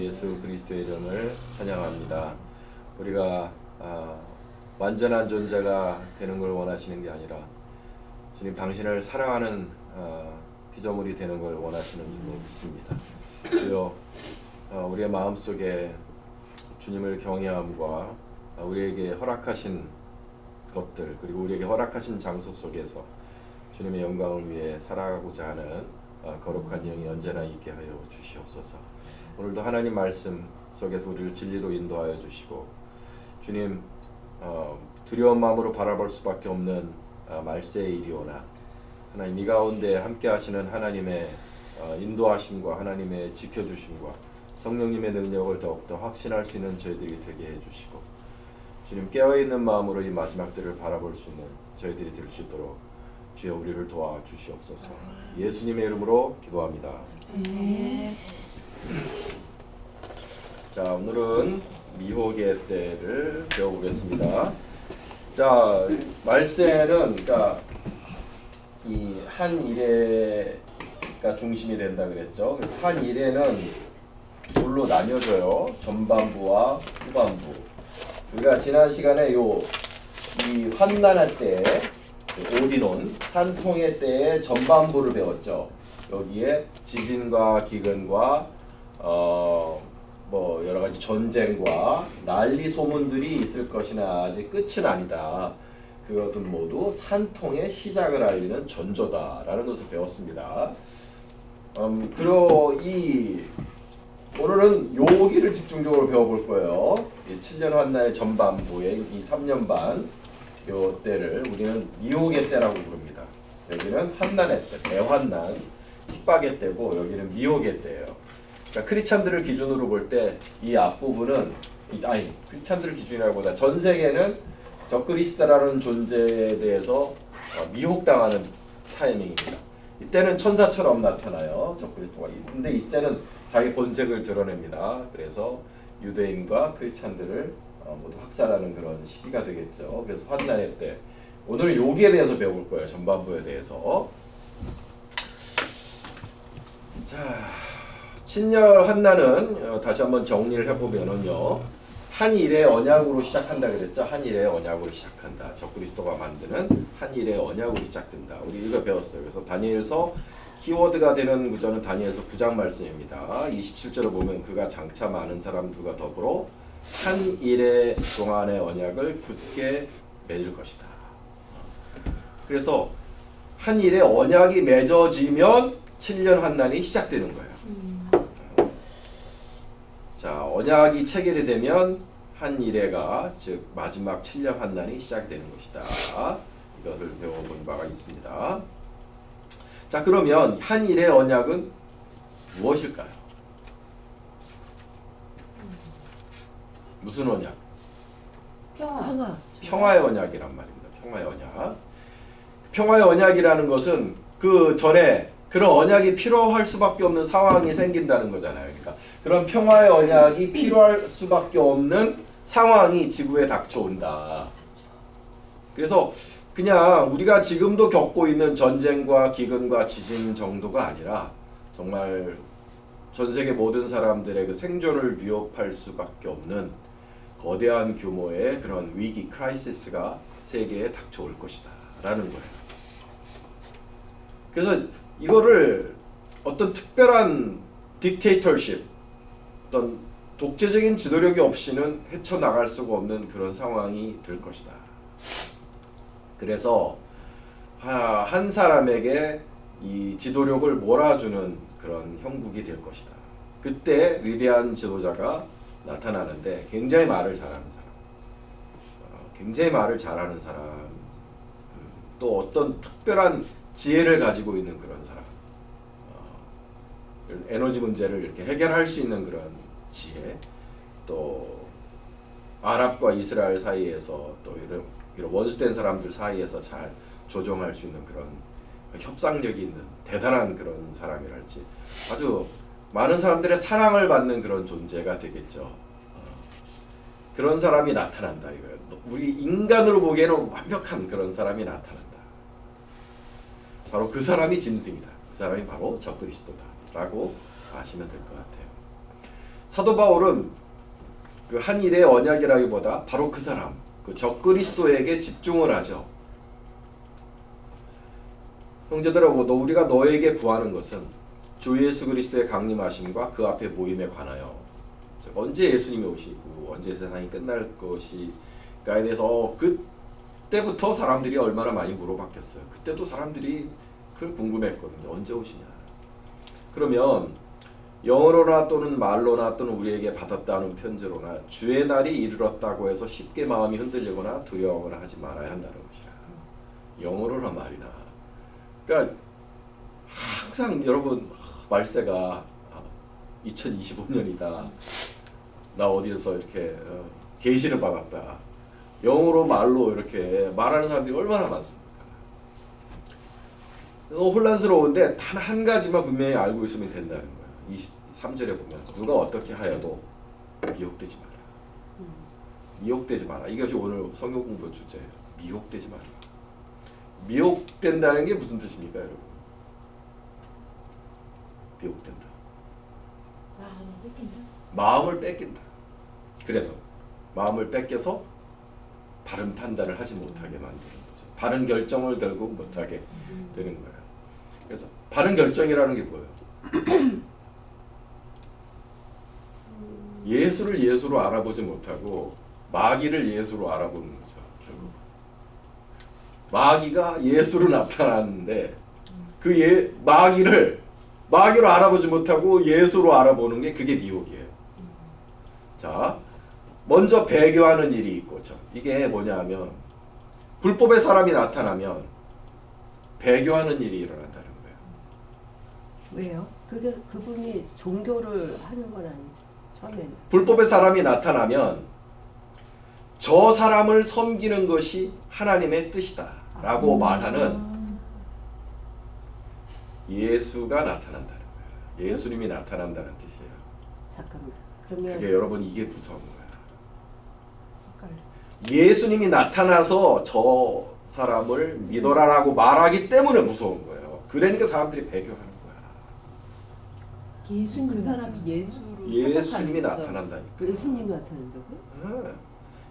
예수 그리스도의 이름을 찬양합니다. 우리가 완전한 존재가 되는 걸 원하시는 게 아니라 주님 당신을 사랑하는 피조물이 되는 걸 원하시는 줄로 믿습니다. 주여, 우리의 마음속에 주님을 경외함과 우리에게 허락하신 것들, 그리고 우리에게 허락하신 장소 속에서 주님의 영광을 위해 살아가고자 하는 거룩한 영이 언제나 있게 하여 주시옵소서. 오늘도 하나님 말씀 속에서 우리를 진리로 인도하여 주시고, 주님 두려운 마음으로 바라볼 수밖에 없는 말세의 일이 오나 하나님 이 가운데 함께 하시는 하나님의 인도하심과 하나님의 지켜주심과 성령님의 능력을 더욱더 확신할 수 있는 저희들이 되게 해주시고, 주님 깨어있는 마음으로 이 마지막 때를 바라볼 수 있는 저희들이 될 수 있도록 주여 우리를 도와주시옵소서. 예수님의 이름으로 기도합니다. 자, 오늘은 미혹의 때를 배워보겠습니다. 자, 말세는 그러니까 이 한 일회가 중심이 된다 그랬죠. 그래서 한 일회는 둘로 나뉘어져요. 전반부와 후반부. 우리가 지난 시간에 이 환난할 때 오디논 산통의 때의 전반부를 배웠죠. 여기에 지진과 기근과 뭐 여러 가지 전쟁과 난리 소문들이 있을 것이나 아직 끝은 아니다. 그것은 모두 산통의 시작을 알리는 전조다라는 것을 배웠습니다. 오늘은 여기를 집중적으로 배워볼 거예요. 이 7년 환난의 전반부의 이 3년 반 요 때를 우리는 미혹의 때라고 부릅니다. 여기는 환난의 때, 대환난, 핍박의 때고 여기는 미혹의 때예요. 그러니까 크리스찬들을 기준으로 볼 때 이 앞부분은 크리스찬들을 기준이라기보다 전 세계는 적그리스도라는 존재에 대해서 미혹당하는 타이밍입니다. 이때는 천사처럼 나타나요. 적그리스도가. 근데 이때는 자기 본색을 드러냅니다. 그래서 유대인과 크리스찬들을 모두 학살하는 그런 시기가 되겠죠. 그래서 환난의 때. 오늘 여기에 대해서 배울 거예요. 전반부에 대해서. 자, 친열 환난은 다시 한번 정리를 해보면은요, 한 일의 언약으로 시작한다 그랬죠. 한 일의 언약으로 시작한다. 적그리스도가 만드는 한 일의 언약으로 시작된다. 우리 이거 배웠어요. 그래서 다니엘서 키워드가 되는 구절은 다니엘서 9장 말씀입니다. 27절을 보면 그가 장차 많은 사람들과 더불어 한 일의 동안의 언약을 굳게 맺을 것이다. 그래서 한 일의 언약이 맺어지면 7년 환난이 시작되는 거예요. 자, 언약이 체결이 되면 한 일회가 즉 마지막 7년 환난이 시작이 되는 것이다. 이것을 배워본 바가 있습니다. 자, 그러면 한 일의 언약은 무엇일까요? 무슨 언약? 평화의 언약이란 말입니다. 평화의 언약. 평화의 언약이라는 것은 그 전에 그런 언약이 필요할 수밖에 없는 상황이 생긴다는 거잖아요. 그러니까 그런 평화의 언약이 필요할 수밖에 없는 상황이 지구에 닥쳐온다. 그래서 그냥 우리가 지금도 겪고 있는 전쟁과 기근과 지진 정도가 아니라 정말 전 세계 모든 사람들의 그 생존을 위협할 수밖에 없는 거대한 규모의 그런 위기, 크라이시스가 세계에 닥쳐올 것이다 라는 거예요. 그래서 이거를 어떤 특별한 딕테이터십, 어떤 독재적인 지도력이 없이는 헤쳐나갈 수가 없는 그런 상황이 될 것이다. 그래서 한 사람에게 이 지도력을 몰아주는 그런 형국이 될 것이다. 그때 위대한 지도자가 나타나는데 굉장히 말을 잘하는 사람, 또 어떤 특별한 지혜를 가지고 있는 그런 사람, 에너지 문제를 이렇게 해결할 수 있는 그런 지혜, 또 아랍과 이스라엘 사이에서 또 이런 원수된 사람들 사이에서 잘 조정할 수 있는 그런 협상력이 있는 대단한 그런 사람이랄지 아주 많은 사람들의 사랑을 받는 그런 존재가 되겠죠. 그런 사람이 나타난다 이거예요. 우리 인간으로 보기에는 완벽한 그런 사람이 나타난다. 바로 그 사람이 짐승이다. 그 사람이 바로 적그리스도다라고 아시면 될 것 같아요. 사도 바울은 그 한 일의 언약이라기보다 바로 그 사람, 그 적그리스도에게 집중을 하죠. 형제들아, 우리가 너에게 구하는 것은 주 예수 그리스도의 강림하심과 그 앞에 모임에 관하여, 즉 언제 예수님이 오시고 언제 세상이 끝날 것이가에 대해서 그때부터 사람들이 얼마나 많이 물어봤겠어요. 그때도 사람들이 그걸 궁금했거든요. 언제 오시냐. 그러면 영어로나 또는 말로나 또는 우리에게 받았다는 편지로나 주의 날이 이르렀다고 해서 쉽게 마음이 흔들리거나 두려워하거나 하지 말아야 한다는 것이야. 영어로나 말이나. 그러니까 항상 여러분, 말세가 2025년이다. 나 어디에서 이렇게 계시를 받았다. 영어로 말로 이렇게 말하는 사람들이 얼마나 많습니까? 혼란스러운데 단 한 가지만 분명히 알고 있으면 된다는 거예요. 23절에 보면 누가 어떻게 하여도 미혹되지 마라. 미혹되지 마라. 이것이 오늘 성경 공부 주제예요. 미혹되지 마라. 미혹된다는 게 무슨 뜻입니까, 여러분? 미혹된다. 마음을 뺏긴다. 그래서 마음을 뺏겨서 바른 판단을 하지 못하게 만드는 거죠. 바른 결정을 결국 못하게 되는 거예요. 그래서 바른 결정이라는 게 뭐예요? 예수를 예수로 알아보지 못하고 마귀를 예수로 알아보는 거죠. 결국 마귀가 예수로 나타났는데 그 마귀로 알아보지 못하고 예수로 알아보는 게 그게 미혹이에요. 자, 먼저 배교하는 일이 있고, 이게 뭐냐면 불법의 사람이 나타나면 배교하는 일이 일어난다는 거예요. 왜요? 그분이 종교를 하는 건 아니죠. 처음에는. 불법의 사람이 나타나면 저 사람을 섬기는 것이 하나님의 뜻이다라고 말하는 예수가 나타난다는 거예요. 예수님이 나타난다는 뜻이에요. 잠깐만. 그러면 그게 여러분, 이게 무서운 거예요. 예수님이 나타나서 저 사람을 믿어라라고 말하기 때문에 무서운 거예요. 그러니까 사람들이 배교하는 거야. 그 사람이 예수님이 나타난다니까. 예수님이 나타난다고요?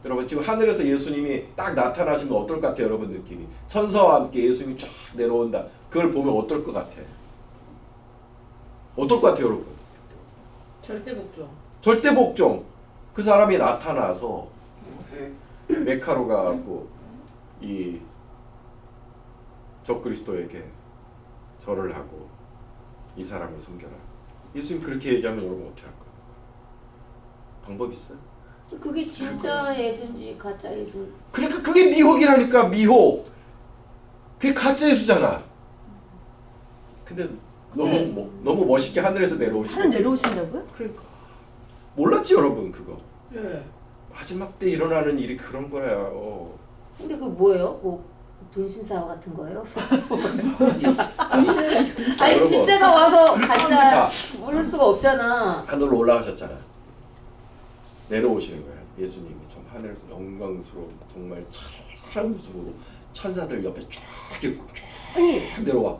여러분, 지금 하늘에서 예수님이 딱 나타나시면 어떨 것 같아요? 여러분 느낌이. 천사와 함께 예수님이 쫙 내려온다. 그걸 보면 어떨 것 같아? 어떨 것 같아요, 여러분? 절대 복종. 절대 복종. 그 사람이 나타나서 메카로 가고 이 적그리스도에게 절을 하고 이 사람을 섬겨라. 예수님 그렇게 얘기하면 여러분 어떻게 할 거예요? 방법 있어요? 그게 진짜 예수인지 가짜 예수. 그러니까 그게 미혹이라니까. 미혹. 그게 가짜 예수잖아. 근데 너무 멋있게 하늘에서 내려오시고. 하늘 내려오신다고요? 그러니까 몰랐지 여러분 그거. 네. 마지막 때 일어나는 일이 그런 거예요. 근데 그 뭐예요? 뭐 분신사 같은 거예요? 아니 여러분. 진짜가 와서 가짜 자, 모를 수가 없잖아. 하늘로 올라가셨잖아. 내려오시는 거예요. 예수님이 좀 하늘에서 영광스러운 정말 찰한 모습으로 천사들 옆에 쫙 있고 쫙 내려와.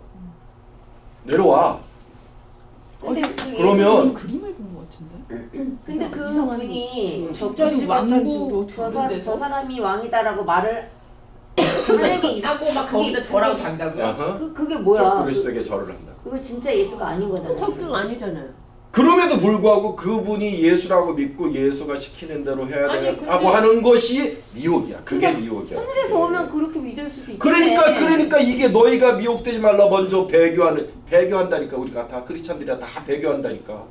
근데 그러면 그림을 본 것 같은데. 근데 그 분이 진짜로 왕국으로 저 사람이 왕이다라고 말을 하는 게 하고 막 거기다 절하고 간다고요? 그게 뭐야? 적그리스도에게 절을 한다. 그거 진짜 예수가 아닌 거잖아. 성경 아니잖아요. 그럼에도 불구하고 그분이 예수라고 믿고 예수가 시키는 대로 해야 아니, 되겠다고 근데- 하는 것이 미혹이야. 그게 미혹이야. 하늘에서 오면 그렇게 믿을 수도 있겠네. 그러니까 이게 너희가 미혹되지 말라 먼저 배교한다니까. 우리가 다 크리스찬들이야 다 배교한다니까.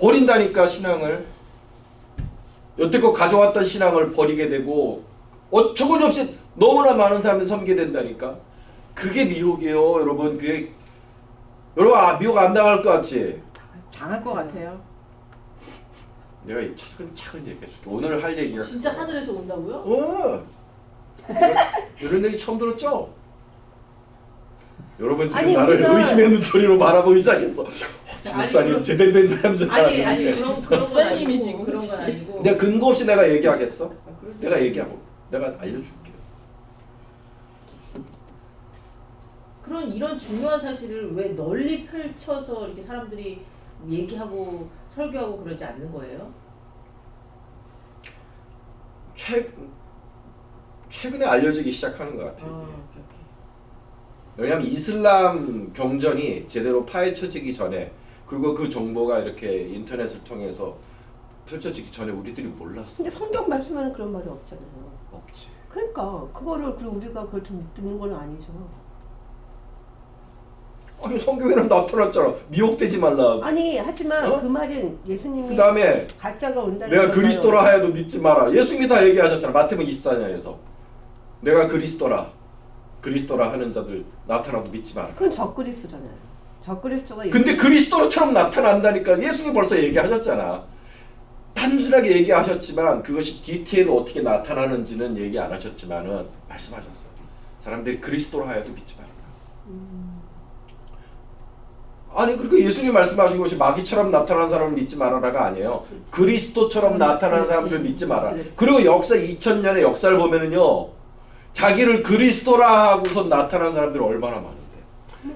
버린다니까 신앙을. 여태껏 가져왔던 신앙을 버리게 되고 어처구니없이 너무나 많은 사람들이 섬기게 된다니까. 그게 미혹이에요, 여러분. 여러분 미혹 안 당할 것 같지? 당할 것 같아요. 내가 차근차근 얘기해줄게. 오늘 할 얘기가 진짜 그거야. 하늘에서 온다고요? 이런 얘기 처음 들었죠? 여러분 지금 아니, 나를 우리가- 의심의 눈초리로 바라보기 시작했어. 아니, 목사님 그럼- 제대로 된 사람 줄 알았는데. 아니 그런 건 목사님이 아니고 지금 그런 건 아니고. 내가 근거 없이 내가 얘기하겠어? 아, 그럴 수 내가 있어요. 얘기하고 내가 알려줄게. 이런 중요한 사실을 왜 널리 펼쳐서 이렇게 사람들이 얘기하고 설교하고 그러지 않는 거예요? 최근에 알려지기 시작하는 것 같아요. 이게. 오케이, 오케이. 왜냐하면 이슬람 경전이 제대로 파헤쳐지기 전에 그리고 그 정보가 이렇게 인터넷을 통해서 펼쳐지기 전에 우리들이 몰랐어. 근데 성경 말씀에는 그런 말이 없잖아요. 없지. 그러니까 그거를 그리고 우리가 그걸 좀 듣는 건 아니죠. 아니 성경에는 나타났잖아. 미혹되지 말라. 아니 하지만 어? 그 말은 예수님이 그 다음에 가짜가 온다는 내가 그런 그리스도라 말은 하여도 믿지 마라. 예수님이 다 얘기하셨잖아. 마태복음 24장에서 내가 그리스도라 하는 자들 나타나도 믿지 마라. 그건 적그리스도잖아요. 적그리스도가 근데 그리스도처럼 나타난다니까 예수님이 벌써 얘기하셨잖아. 단순하게 얘기하셨지만 그것이 디테일로 어떻게 나타나는지는 얘기 안 하셨지만은 말씀하셨어요. 사람들이 그리스도로 하여도 믿지 말라. 아니 그러니까 예수님이 말씀하신 것이 마귀처럼 나타나는 사람을 믿지 말아라가 아니에요. 그리스도처럼 나타나는 사람들 믿지 마라. 그리고 역사 2000년의 역사를 보면은요. 자기를 그리스도라 하고서 나타난 사람들이 얼마나 많은데.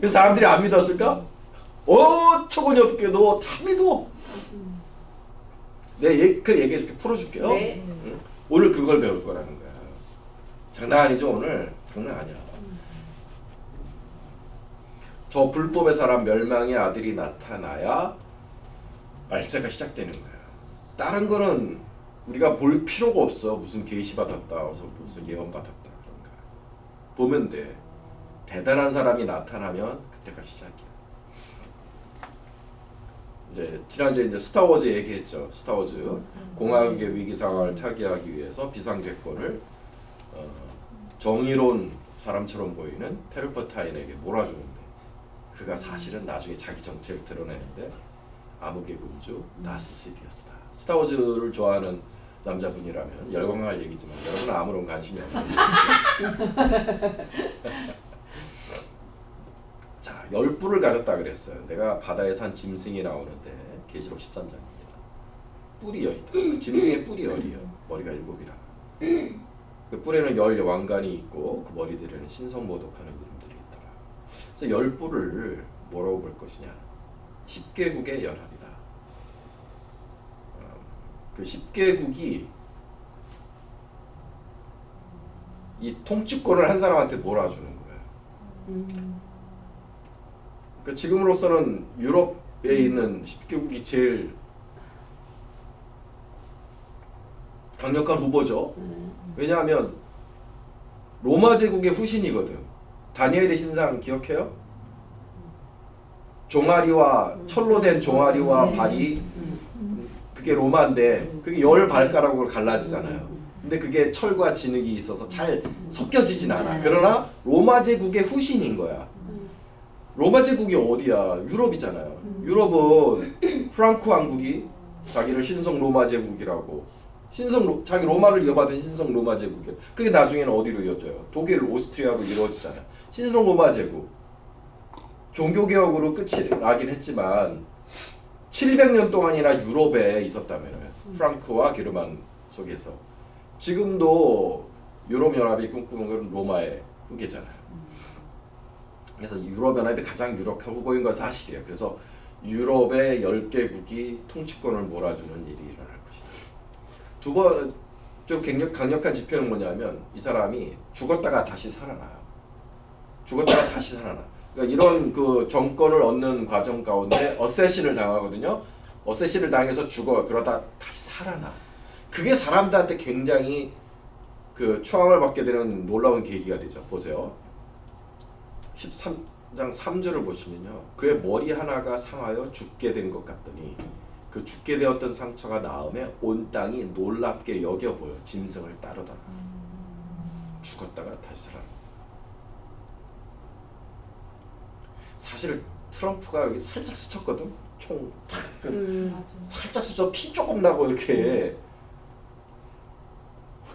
그래서 사람들이 안 믿었을까? 어처구니없게도 다 믿어. 내가 그 얘기해줄게. 풀어줄게요. 네. 응? 오늘 그걸 배울 거라는 거야. 장난 아니죠 오늘? 장난 아니야. 저 불법의 사람 멸망의 아들이 나타나야 말세가 시작되는 거야. 다른 거는 우리가 볼 필요가 없어. 무슨 계시 받았다, 무슨 예언 받았다 그런 거. 보면 돼. 대단한 사람이 나타나면 그때가 시작이야. 이제 지난주에 이제 스타워즈 얘기했죠. 스타워즈 공화국의 위기 상황을 타개하기 위해서 비상대권을 정의로운 사람처럼 보이는 페르퍼타인에게 몰아주는데 그가 사실은 나중에 자기 정체를 드러내는데 암흑의 군주 다스 시디어스다. 스타워즈를 좋아하는 남자분이라면 열광할 얘기지만 여러분은 아무런 관심이 없는 자, 10뿔을 가졌다 그랬어요. 내가 바다에 산 짐승이 나오는데 계시록 13장입니다. 뿔이 10이다. 그 짐승의 뿔이 10이에요. 머리가 7이라. 그 뿔에는 10 왕관이 있고 그 머리들에는 신성모독하는 이름들이 있더라. 그래서 10뿔을 뭐라고 볼 것이냐. 10개국의 연합이다. 그 10개국이 이 통치권을 한 사람한테 몰아주는 거예요. 그 지금으로서는 유럽에 있는 10개국이 제일 강력한 후보죠. 왜냐하면 로마 제국의 후신이거든. 다니엘의 신상 기억해요? 종아리와 철로 된 종아리와 발이 그게 로마인데 그게 10발가락으로 갈라지잖아요. 근데 그게 철과 진흙이 있어서 잘 섞여지진 않아. 그러나 로마 제국의 후신인 거야. 로마 제국이 어디야? 유럽이잖아요. 유럽은 프랑크 왕국이 자기를 신성 로마 제국이라고 자기 로마를 이어받은 신성 로마 제국이에요. 그게 나중에는 어디로 이어져요? 독일, 오스트리아로 이루어지잖아요. 신성 로마 제국. 종교개혁으로 끝이 나긴 했지만 700년 동안이나 유럽에 있었다면 프랑크와 게르만 속에서 지금도 유럽연합이 꿈꾸는 건 로마의 후계잖아요. 그래서 유럽연합이 가장 유력한 후보인 건 사실이에요. 그래서 유럽의 10개국이 통치권을 몰아주는 일이 일어날 것이다. 두 번, 좀 강력한 지표는 뭐냐면 이 사람이 죽었다가 다시 살아나요. 죽었다가 다시 살아나. 그러니까 이런 그 정권을 얻는 과정 가운데 어세신을 당하거든요. 어세신을 당해서 죽어. 그러다 다시 살아나. 그게 사람들한테 굉장히 그 추앙을 받게 되는 놀라운 계기가 되죠. 보세요. 13장 3절을 보시면요. 그의 머리 하나가 상하여 죽게 된 것 같더니 그 죽게 되었던 상처가 나음에 온 땅이 놀랍게 여겨 보여. 짐승을 따르다가 죽었다가 다시 살아나. 사실 트럼프가 여기 살짝 스쳤거든. 총 살짝 스쳐 피 조금 나고 이렇게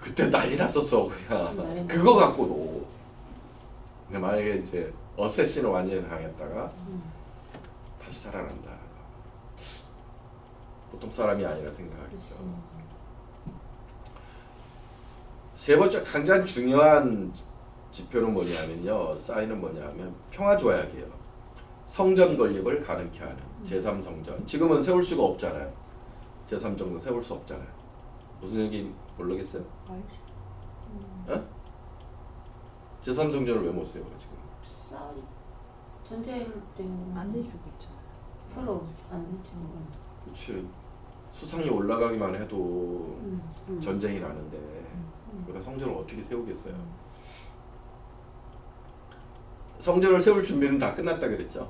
그때 난리 났었어 그냥. 그거 갖고도. 근데 만약에 이제 어쌔신을 완전히 당했다가 다시 살아난다. 보통 사람이 아니라 생각하겠죠. 세 번째 가장 중요한 지표는 뭐냐면요. 사인은 뭐냐면 평화 조약이에요. 성전 건립을 가능케 하는. 제3성전. 지금은 세울 수가 없잖아요. 제3성전 세울 수 없잖아요. 무슨 얘기 모르겠어요? 어? 제3성전을 왜 못 세워요 지금? 싸우 전쟁 때문에 안 내주고 있잖아. 서로 안 내주는 건. 그렇지. 수상이 올라가기만 해도 음. 전쟁이 나는데 거기다 성전을 어떻게 세우겠어요? 성전을 세울 준비는 다 끝났다 그랬죠.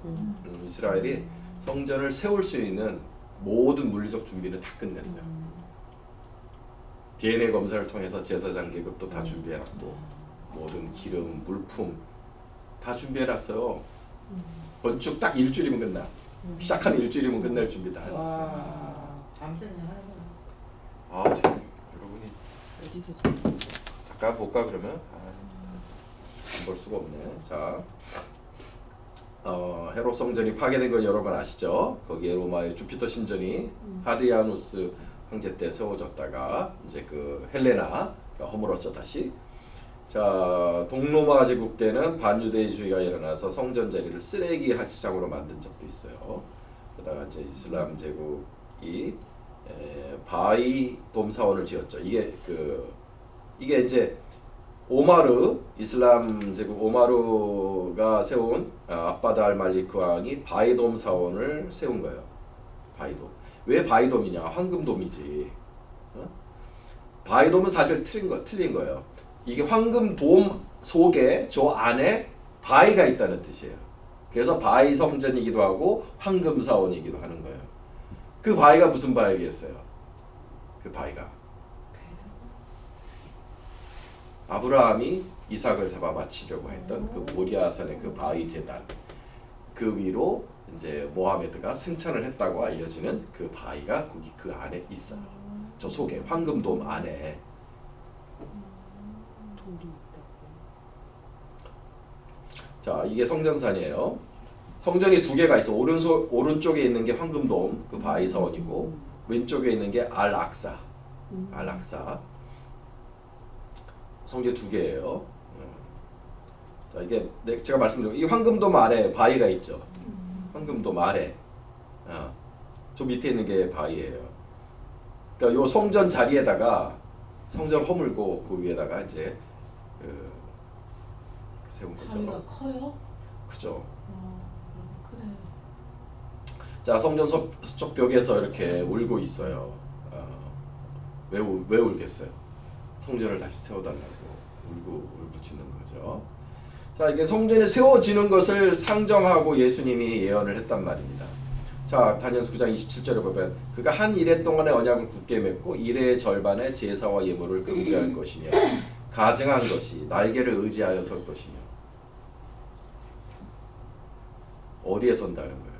이스라엘이 성전을 세울 수 있는 모든 물리적 준비는 다 끝냈어요. DNA 검사를 통해서 제사장 계급도 다 준비해놨고 모든 기름, 물품 다 준비해놨어요. 건축 딱 일주일이면 끝나. 시작한 일주일이면 끝날 준비 다 해놨어요. 와. 밤새는 하는 아, 참, 여러분이 어디서 잠깐 볼까 그러면? 안 볼 수가 없네. 자, 헤롯 성전이 파괴된 건 여러분 아시죠? 거기에 로마의 주피터 신전이 하드리아누스 황제 때 세워졌다가 이제 그 헬레나가 허물었죠 다시. 자, 동로마 제국 때는 반유대주의가 일어나서 성전 자리를 쓰레기 하치장으로 만든 적도 있어요. 그러다가 이제 이슬람 제국이 바이 돔 사원을 지었죠. 이게 이제 오마르 이슬람 제국 오마르가 세운 아바드 알 말리크 왕이 바이돔 사원을 세운 거예요. 바이돔. 왜 바이돔이냐? 황금돔이지. 바이돔은 사실 틀린 거예요. 이게 황금돔 속에 저 안에 바위가 있다는 뜻이에요. 그래서 바위 성전이기도 하고 황금 사원이기도 하는 거예요. 그 바위가 무슨 바위겠어요? 그 바위가 아브라함이 이삭을 잡아 바치려고 했던 그 모리아산의 그 바위 제단 그 위로 이제 모하메드가 승천을 했다고 알려지는 그 바위가 거기 그 안에 있어요. 저 속에 황금돔 안에. 돌이 있다고. 자, 이게 성전산이에요. 성전이 두 개가 있어. 오른쪽에 있는 게 황금돔 그 바위 사원이고 왼쪽에 있는 게 알악사. 알악사. 성전 두 개예요. 자, 이게 제가 말씀드린 이 황금돔 안에 바위가 있죠. 황금돔 아래. 저 밑에 있는 게 바위예요. 그러니까 요 성전 자리에다가 성전 허물고 그 위에다가 이제 세운 거죠. 바위가 커요? 그죠. 그래. 자, 성전 서쪽 벽에서 이렇게 울고 있어요. 왜 울겠어요? 성전을 다시 세워달라고 울부짖는 거죠. 자, 이게 성전이 세워지는 것을 상정하고 예수님이 예언을 했단 말입니다. 자, 다니엘서 9장 27절에 보면 그가 한 이래 동안의 언약을 굳게 맺고 이래의 절반의 제사와 예물을 금지할 것이며 가증한 것이 날개를 의지하여 설 것이며. 어디에 선다는 거예요?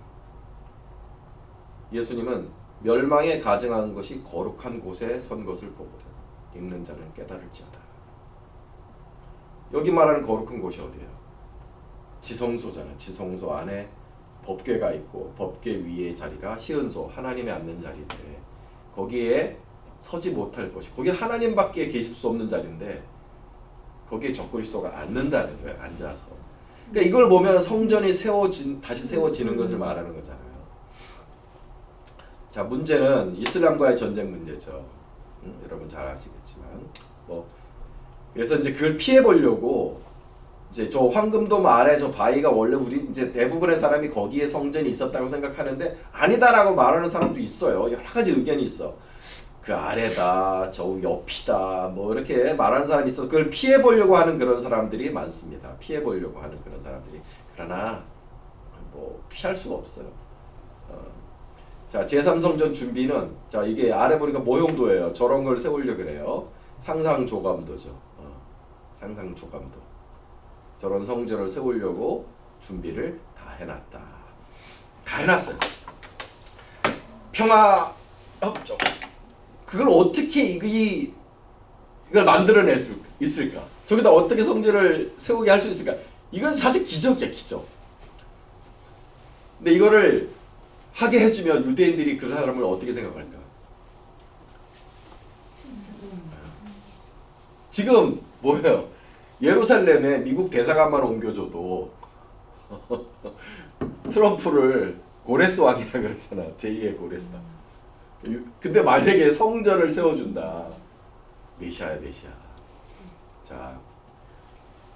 예수님은 멸망에 가증한 것이 거룩한 곳에 선 것을 보거든 읽는 자는 깨달을지어다. 여기 말하는 거룩한 곳이 어디예요? 지성소잖아. 지성소 안에 법궤가 있고 법궤 위의 자리가 시은소, 하나님이 앉는 자리인데 거기에 서지 못할 것이, 거기 하나님밖에 계실 수 없는 자리인데 거기에 적그리스도가 앉는다는 거예요. 앉아서. 그러니까 이걸 보면 성전이 다시 세워지는 것을 말하는 거잖아요. 자, 문제는 이슬람과의 전쟁 문제죠. 여러분 잘 아시겠지만 그래서 이제 그걸 피해 보려고 이제 저 황금돔 아래 저 바위가 원래 우리 이제 대부분의 사람이 거기에 성전이 있었다고 생각하는데 아니다라고 말하는 사람도 있어요. 여러 가지 의견이 있어. 그 아래다, 저 옆이다, 뭐 이렇게 말하는 사람이 있어. 그걸 피해 보려고 하는 그런 사람들이 많습니다. 피해 보려고 하는 그런 사람들이. 그러나 뭐 피할 수가 없어요. 자, 제3성전 준비는 자, 이게 아래 보니까 모형도예요. 저런 걸 세우려 그래요. 상상조감도죠. 상상조감도. 저런 성전을 세우려고 준비를 다 해놨다. 다 해놨어요. 평화협정. 그걸 어떻게 이걸 만들어낼 수 있을까? 저기다 어떻게 성전을 세우게 할 수 있을까? 이건 사실 기적이야, 기적. 근데 이거를 하게 해주면 유대인들이 그 사람을 어떻게 생각할까? 지금 뭐예요? 예루살렘에 미국 대사관만 옮겨줘도 트럼프를 고레스 왕이라 그러잖아. 제2의 고레스다. 근데 만약에 성전을 세워준다. 메시아야 메시아. 자,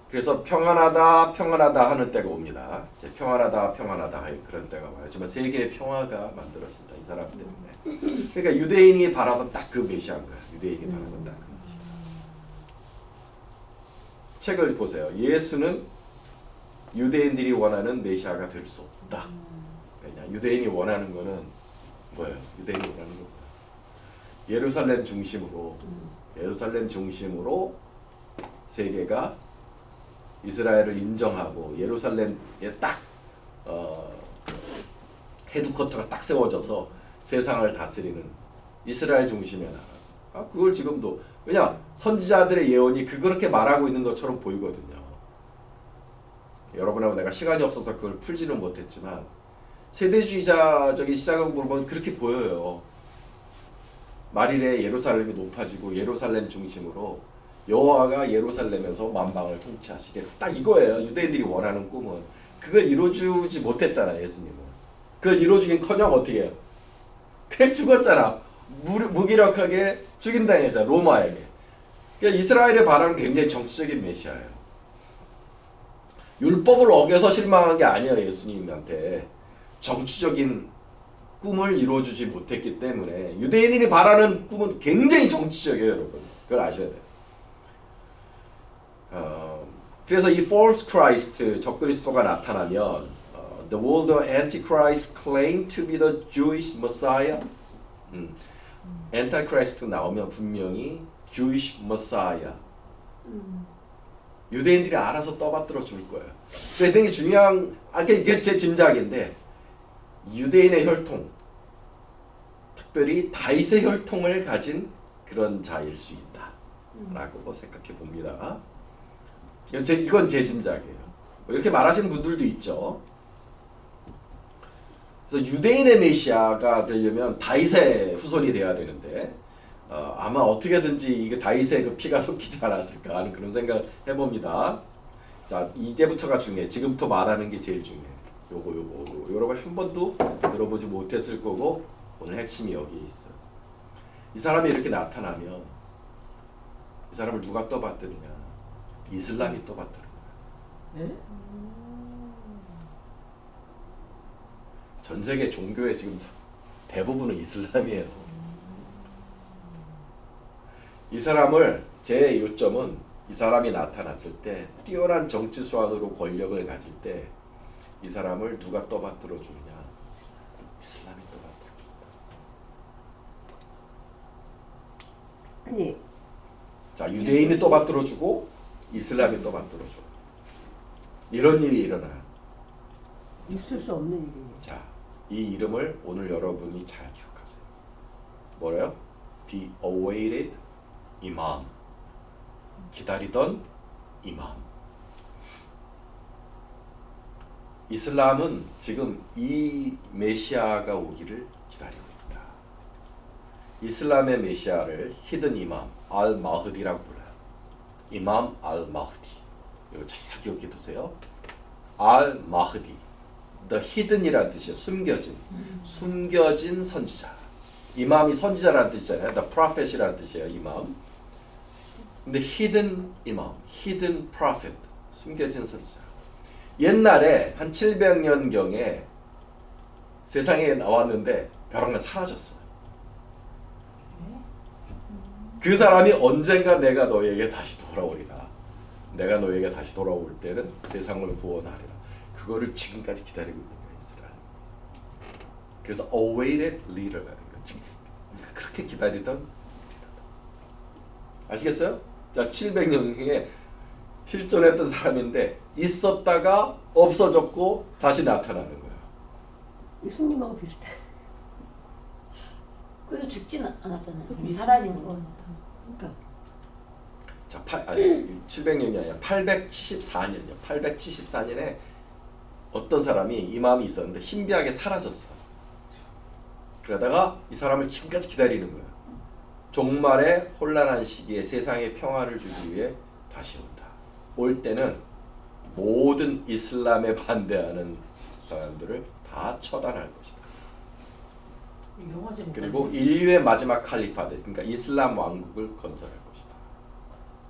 그래서 평안하다 평안하다 하는 때가 옵니다. 이제 평안하다 평안하다 할 그런 때가 와요. 정말 세계의 평화가 만들어진다 이 사람 때문에. 그러니까 유대인이 바라던 딱 그 메시아인 거야. 유대인이 바라던 딱 그 메시아. 책을 보세요. 예수는 유대인들이 원하는 메시아가 될 수 없다. 왜냐? 유대인이 원하는 거는 뭐예요? 유대인이 원하는 거 예루살렘 중심으로 세계가 이스라엘을 인정하고 예루살렘에 딱 헤드쿼터가 딱 세워져서 세상을 다스리는 이스라엘 중심의 나라. 그걸 지금도 왜냐 선지자들의 예언이 그렇게 말하고 있는 것처럼 보이거든요. 여러분하고 내가 시간이 없어서 그걸 풀지는 못했지만 세대주의자적인 시작을 보면 그렇게 보여요. 말일에 예루살렘이 높아지고 예루살렘 중심으로 여호와가 예루살렘에서 만방을 통치하시겠다. 딱 이거예요. 유대인들이 원하는 꿈은. 그걸 이루어주지 못했잖아 예수님은. 그걸 이루어주긴커녕 어떻게 해요? 그냥 죽었잖아. 무기력하게 죽임당했잖아 로마에게. 그러니까 이스라엘의 바람은 굉장히 정치적인 메시아예요. 율법을 어겨서 실망한 게 아니에요 예수님한테. 정치적인 꿈을 이루어주지 못했기 때문에 유대인이 바라는 꿈은 굉장히 정치적이에요 여러분. 그걸 아셔야 돼요. 그래서 이 false Christ 적그리스도가 나타나면 the world antichrist claim to be the Jewish Messiah. antichrist 나오면 분명히 Jewish Messiah. 유대인들이 알아서 떠받들어 줄 거예요. 그게 되게 중요한 이게 제 짐작인데 유대인의 혈통, 특별히 다윗의 혈통을 가진 그런 자일 수 있다라고 생각해 봅니다. 이건 제 짐작이에요. 이렇게 말하시는 분들도 있죠. 그래서 유대인의 메시아가 되려면 다윗의 후손이 돼야 되는데 아마 어떻게든지 이게 다윗의 그 피가 섞이지 않았을까 하는 그런 생각을 해봅니다. 자, 이제부터가 중요해. 지금부터 말하는 게 제일 중요해. 요거 여러분 한 번도 들어보지 못했을 거고 오늘 핵심이 여기에 있어. 이 사람이 이렇게 나타나면 이 사람을 누가 떠받드느냐? 이슬람이 떠받드는 거야. 예? 전 세계 종교의 지금 대부분은 이슬람이에요. 이 사람을 제 요점은 이 사람이 나타났을 때 뛰어난 정치 수완으로 권력을 가질 때 이 사람을 누가 떠받들어 주느냐? 이슬람이 떠받들어 준다. 아니 자, 유대인이 떠받들어 주고 이슬람이 떠받들어 줘. 이런 일이 일어나요. 있을 수 없는 일이에요. 자, 이 이름을 오늘 여러분이 잘 기억하세요. 뭐래요? The awaited imam. 기다리던 이맘. 이슬람은 지금 이 메시아가 오기를 기다리고 있다. 이슬람의 메시아를 히든 이맘 알-마흐디라고 불러요. 이맘 알-마흐디. 이거 잘 기억해 두세요. 알-마흐디. The hidden이라는 뜻이에요. 숨겨진 선지자. 이맘이 선지자라는 뜻이잖아요. The prophet이라는 뜻이에요. 이맘. 근데 hidden 이맘, hidden prophet, 숨겨진 선지자. 옛날에 한 700년경에 세상에 나왔는데 벼랑간 사라졌어요. 그 사람이 언젠가 내가 너에게 다시 돌아오리라. 내가 너에게 다시 돌아올 때는 세상을 구원하리라. 그거를 지금까지 기다리고 있는 거예요, 이스라엘. 그래서 awaited leader가 된 거예요. 지금 그렇게 기다리던 리더다. 아시겠어요? 자, 700년경에 실존했던 사람인데 있었다가 없어졌고 다시 나타나는 거예요. 예수님하고 비슷해. 그래서 죽진 않았잖아요. 그냥 사라진 거. 그러니까 자, 700년이 아니라 874년이요. 874년에 어떤 사람이 이맘이 있었는데 신비하게 사라졌어. 그러다가 이 사람을 지금까지 기다리는 거예요. 종말의 혼란한 시기에 세상에 평화를 주기 위해 다시 온다. 올 때는 모든 이슬람에 반대하는 사람들을 다 다 처단할 것이다. 영화 제목 그리고 인류의 마지막 칼리파드, 그러니까 이슬람 왕국을 건설할 것이다.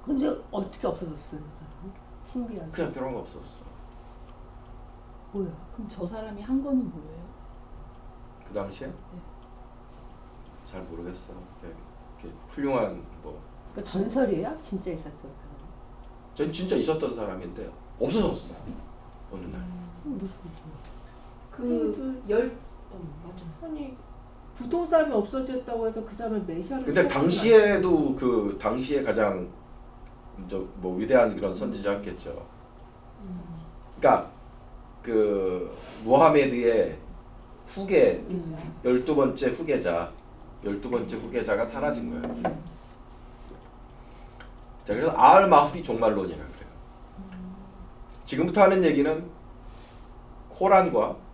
근데 어떻게 없어졌어요? 그 사람? 신비하게. 그냥 별거 없었어. 뭐야? 그럼 저 사람이 한 거는 뭐예요? 그 당시에 잘 모르겠어. 이렇게 훌륭한 뭐. 그러니까 전설이에요? 진짜 있었던 사람? 전 진짜 있었던 사람인데 없어졌어. 어느 날. 무슨 맞아. 아니 보통 사람이 없어졌다고 해서 그 사람을 메시아로 근데 취급하는 당시에도 그 당시에 가장 뭐 위대한 그런 선지자였겠죠. 그러니까 그 무하메드의 후계 12번째 후계자가 사라진 거예요. 자, 그래서 알 마흐디 종말론이라 그래요. 지금부터 하는 얘기는 코란과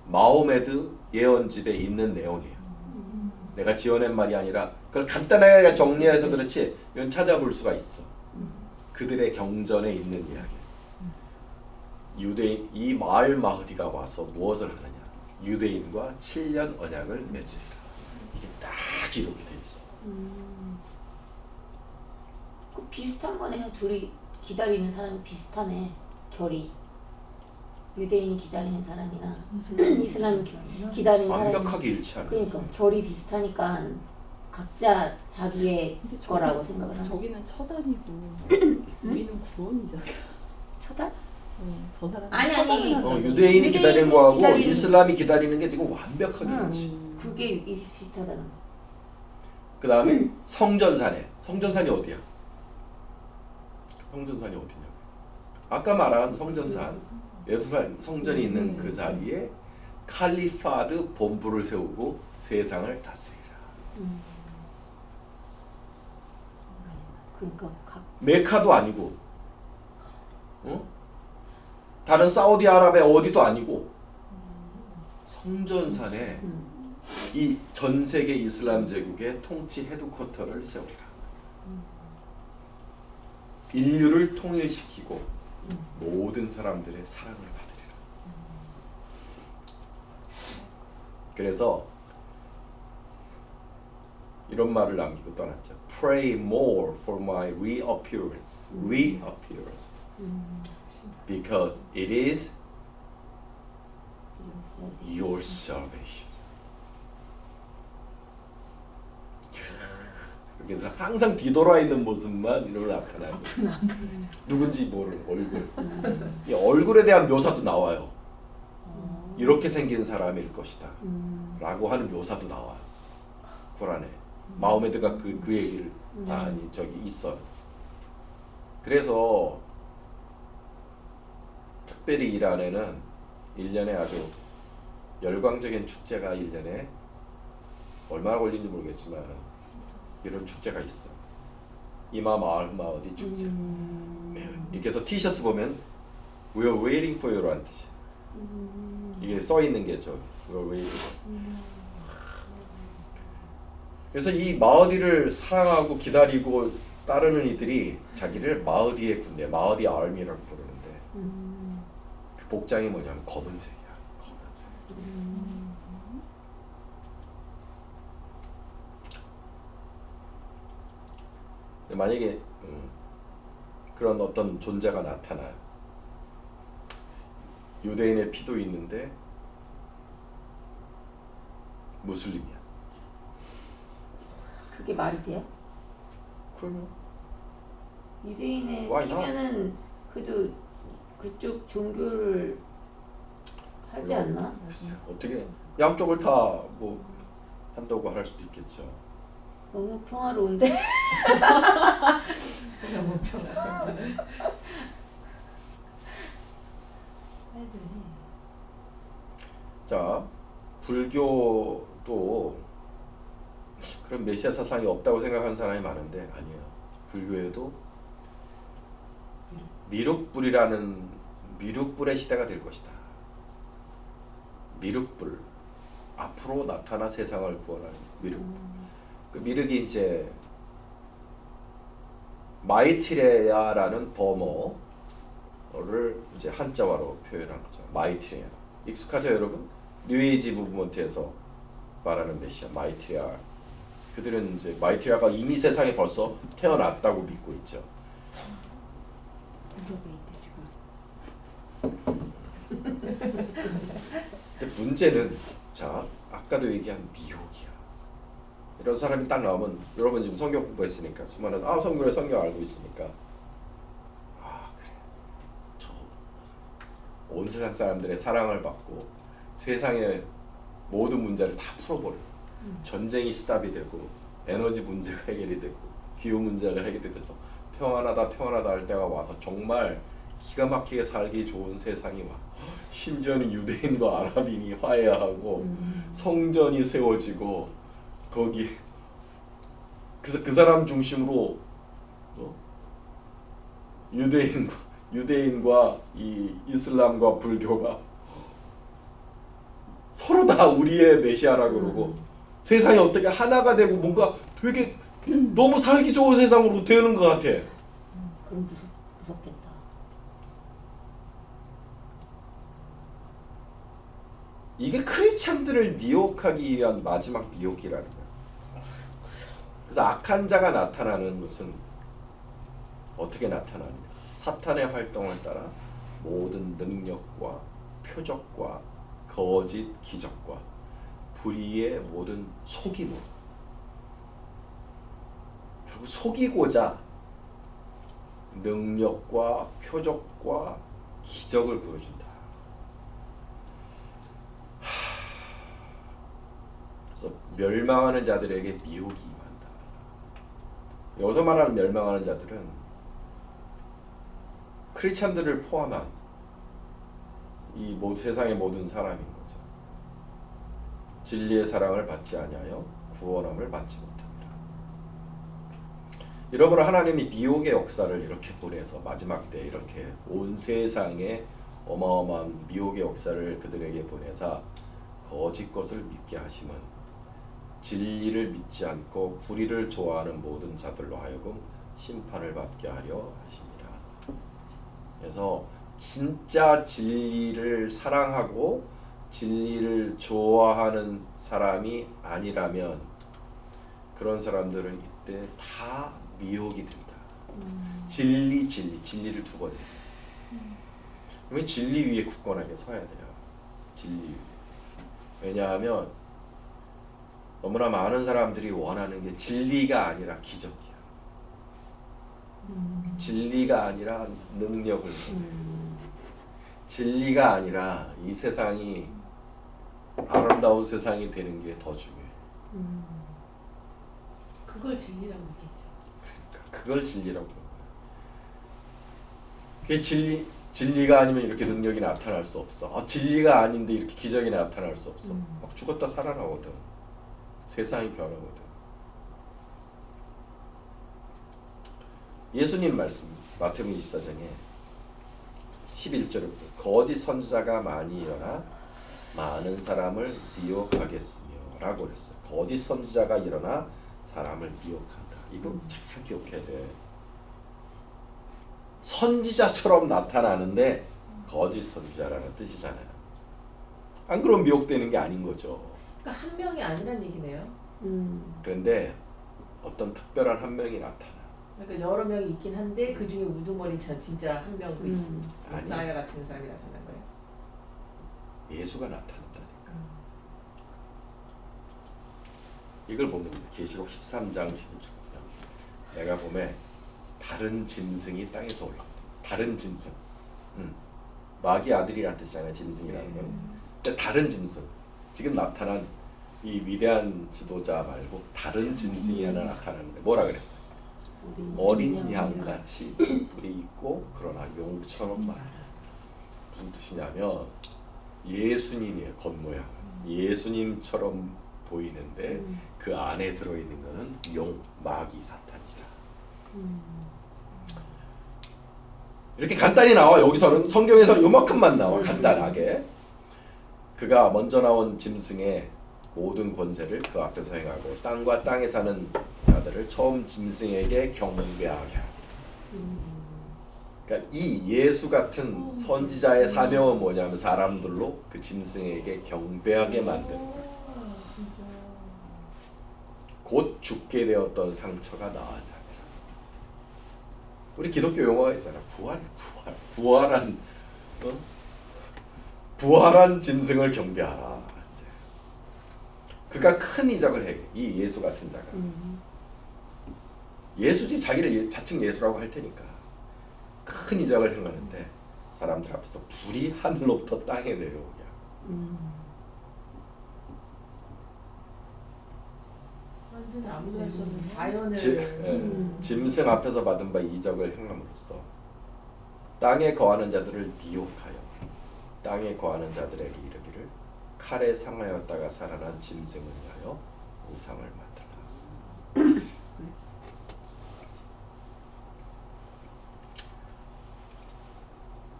마호메드 예언집에 있는 내용이에요. 내가 지어낸 말이 아니라 그걸 간단하게 정리해서 그렇지 이건 찾아볼 수가 있어. 그들의 경전에 있는 이야기. 유대인 이 알 마흐디가 와서 무엇을 하느냐? 유대인과 7년 언약을 맺으리라. 이게 딱 기록이 돼 있어. 그 비슷한 거네요. 둘이 기다리는 사람이 비슷하네. 결이. 유대인이 기다리는 사람이나 이슬람 기다리는 사람이 완벽하게 일치하는 그러니까 거죠. 결이 비슷하니까 각자 자기의 근데 거라고 생각을 하는. 저기는 처단이고 우리는 구원이잖아. 처단? 저 사람 아니. 유대인이 유대인이 기다리는 거하고 기다리는 이슬람이 기다리는 게 지금 완벽하게 응. 일치. 그게 비슷하다는 거. 그 다음에 성전산에. 성전산이 어디야? 성전산이 어디냐? 아까 말한 성전산. 예루살렘 성전이 있는 그 자리에 칼리파드 본부를 세우고 세상을 다스리라. 그러니까 각 메카도 아니고, 다른 사우디아라비아 어디도 아니고 성전산에 이 전 세계 이슬람 제국의 통치 헤드쿼터를 세우리라. 인류를 통일시키고 모든 사람들의 사랑을 받으리라. 그래서 이런 말을 남기고 떠났죠. Pray more for my reappearance. Reappearance. Because it is your salvation. 그래서 항상 뒤돌아 있는 모습만 이러고 나타나요. 누군지 모르는 얼굴. 이 얼굴에 대한 묘사도 나와요. 이렇게 생긴 사람일 것이다. 라고 하는 묘사도 나와요. 코란에. 마호메드가 그 얘기를 저기 있어요. 그래서 특별히 이란에는 1년에 아주 열광적인 축제가 1년에 얼마나 걸리는지 모르겠지만 이런 축제가 있어. 이맘 알마우디 축제. 이렇게 해서 티셔츠 보면 We're waiting for you라는 뜻이야. 이게 써 있는 게 저 We're waiting. 그래서 이 마흐디를 사랑하고 기다리고 따르는 이들이 자기를 마흐디의 군대, 마흐디 아미라고 부르는데 그 복장이 뭐냐면 검은색이야. 검은색. 만약에 그런 어떤 존재가 나타나요. 유대인의 피도 있는데 무슬림이야. 그게 말이 돼요? 그러면 유대인의 Why not? 피면은 그래도 그쪽 종교를 하지 않나? 글쎄, 어떻게 양쪽을 다 뭐 한다고 할 수도 있겠죠. 너무 평화로운데? 너무 편해. 자, 불교도 그런 메시아 사상이 없다고 생각하는 사람이 많은데 아니에요. 불교에도 미륵불의 시대가 될 것이다. 미륵불, 앞으로 나타나 세상을 구원하는 미륵불. 그 미륵이 이제 마이티레야라는 범어를 이제 한자화로 표현한 거죠. 마이티레야. 익숙하죠, 여러분? 뉴에이지 무브먼트에서 말하는 메시아 마이트리아, 그들은 이제 마이트리아가 이미 세상에 벌써 태어났다고 믿고 있죠. 유럽에 있대 지금. 근데 문제는 자 아까도 얘기한 미혹이야. 이런 사람이 딱 나오면 여러분 지금 성경 공부했으니까 수많은 성경 알고 있으니까 그래 저 온 세상 사람들의 사랑을 받고 세상의 모든 문제를 다 풀어버려. 전쟁이 스탑이 되고 에너지 문제가 해결이 되고 기후 문제가 해결이 돼서 평안하다 할 때가 와서 정말 기가 막히게 살기 좋은 세상이 와. 심지어는 유대인과 아랍인이 화해하고 성전이 세워지고 거기 그 사람 중심으로 유대인과 이 이슬람과 불교가 서로 다 우리의 메시아라 그러고 세상이 어떻게 하나가 되고 뭔가 되게 너무 살기 좋은 세상으로 되는 것 같아. 그럼 무섭겠다. 이게 크리스찬들을 미혹하기 위한 마지막 미혹이라는 거야. 그래서 악한 자가 나타나는 것은 어떻게 나타나느냐? 사탄의 활동을 따라 모든 능력과 표적과 거짓 기적과 불의의 모든 속임으로 결국 속이고자 능력과 표적과 기적을 보여준다. 그래서 멸망하는 자들에게 미혹이 임한다. 여기서 말하는 멸망하는 자들은 크리스찬들을 포함한 이 세상의 모든 사람인 거죠. 진리의 사랑을 받지 아니하여 구원함을 받지 못합니다. 여러분, 하나님이 미혹의 역사를 이렇게 보내서 마지막 때 이렇게 온 세상에 어마어마한 미혹의 역사를 그들에게 보내사 거짓 것을 믿게 하심은 진리를 믿지 않고 불의를 좋아하는 모든 자들로 하여금 심판을 받게 하려 하십니다. 그래서 진짜 진리를 사랑하고 진리를 좋아하는 사람이 아니라면 그런 사람들은 이때 다 미혹이 된다. 진리를 두 번 해요. 왜 진리 위에 굳건하게 서야 돼요. 진리 위에. 왜냐하면 너무나 많은 사람들이 원하는 게 진리가 아니라 기적이야. 진리가 아니라 능력을 진리가 아니라 이 세상이 아름다운 세상이 되는 게 더 중요해. 그걸 진리라고 믿겠죠. 그러니까 그걸 진리라고 하는 거야. 그게 진리가 아니면 이렇게 능력이 나타날 수 없어. 진리가 아닌데 이렇게 기적이 나타날 수 없어. 막 죽었다 살아나거든. 세상이 변하거든. 예수님 말씀 마태복음 24장에 11절부터 거짓 선지자가 많이 일어나 많은 사람을 미혹하겠으며 라고 그랬어요. 거짓 선지자가 일어나 사람을 미혹한다. 이거 잘 기억해야 돼. 선지자처럼 나타나는데 거짓 선지자라는 뜻이잖아요. 안 그러면 미혹되는 게 아닌 거죠. 그러니까 한 명이 아니란 얘기네요. 그런데 어떤 특별한 한 명이 나타나. 그러니까 여러 명이 있긴 한데 그 중에 우두머리 진짜 한 명 그 아니. 메사야 같은 사람이 나타난 거예요. 예수가 나타났다니까. 이걸 보면 계시록 13장 16절. 내가 보면 다른 짐승이 땅에서 올라온다. 다른 짐승. 마귀 아들이라는 뜻이잖아요. 짐승이라는 건. 근데 다른 짐승. 지금 나타난 이 위대한 지도자 말고 다른 짐승이 하나 나타나는데 뭐라 그랬어요? 어린 양같이 뿔이 있고 그러나 용처럼 말한다. 무슨 뜻이냐면 예수님이에요. 겉모양. 예수님처럼 보이는데 그 안에 들어있는 거는 용, 마귀, 사탄이다. 이렇게 간단히 나와. 여기서는 성경에서 요만큼만 나와. 간단하게. 그가 먼저 나온 짐승의 모든 권세를 그 앞에서 행하고 땅과 땅에 사는 자들을 처음 짐승에게 경배하게 하고 그러니까 이 예수 같은 선지자의 사명은 뭐냐면 사람들로 그 짐승에게 경배하게 만드는 거예요. 곧 죽게 되었던 상처가 나아져. 우리 기독교 용어가 있잖아. 부활한 부활한 짐승을 경배하라. 그가 큰 이적을 해. 이 예수 같은 자가. 예수지 자기를 자칭 예수라고 할 테니까 큰 이적을 행하는데 사람들 앞에서 불이 하늘로부터 땅에 내려오냐. 완전히 아무도 할 수 없는 자연을 짐승 앞에서 받은 바 이적을 행함으로써 땅에 거하는 자들을 미혹하여 땅에 거하는 자들에게 이르기를 칼에 상하였다가 살아난 짐승을 위하여 우상을 만들라.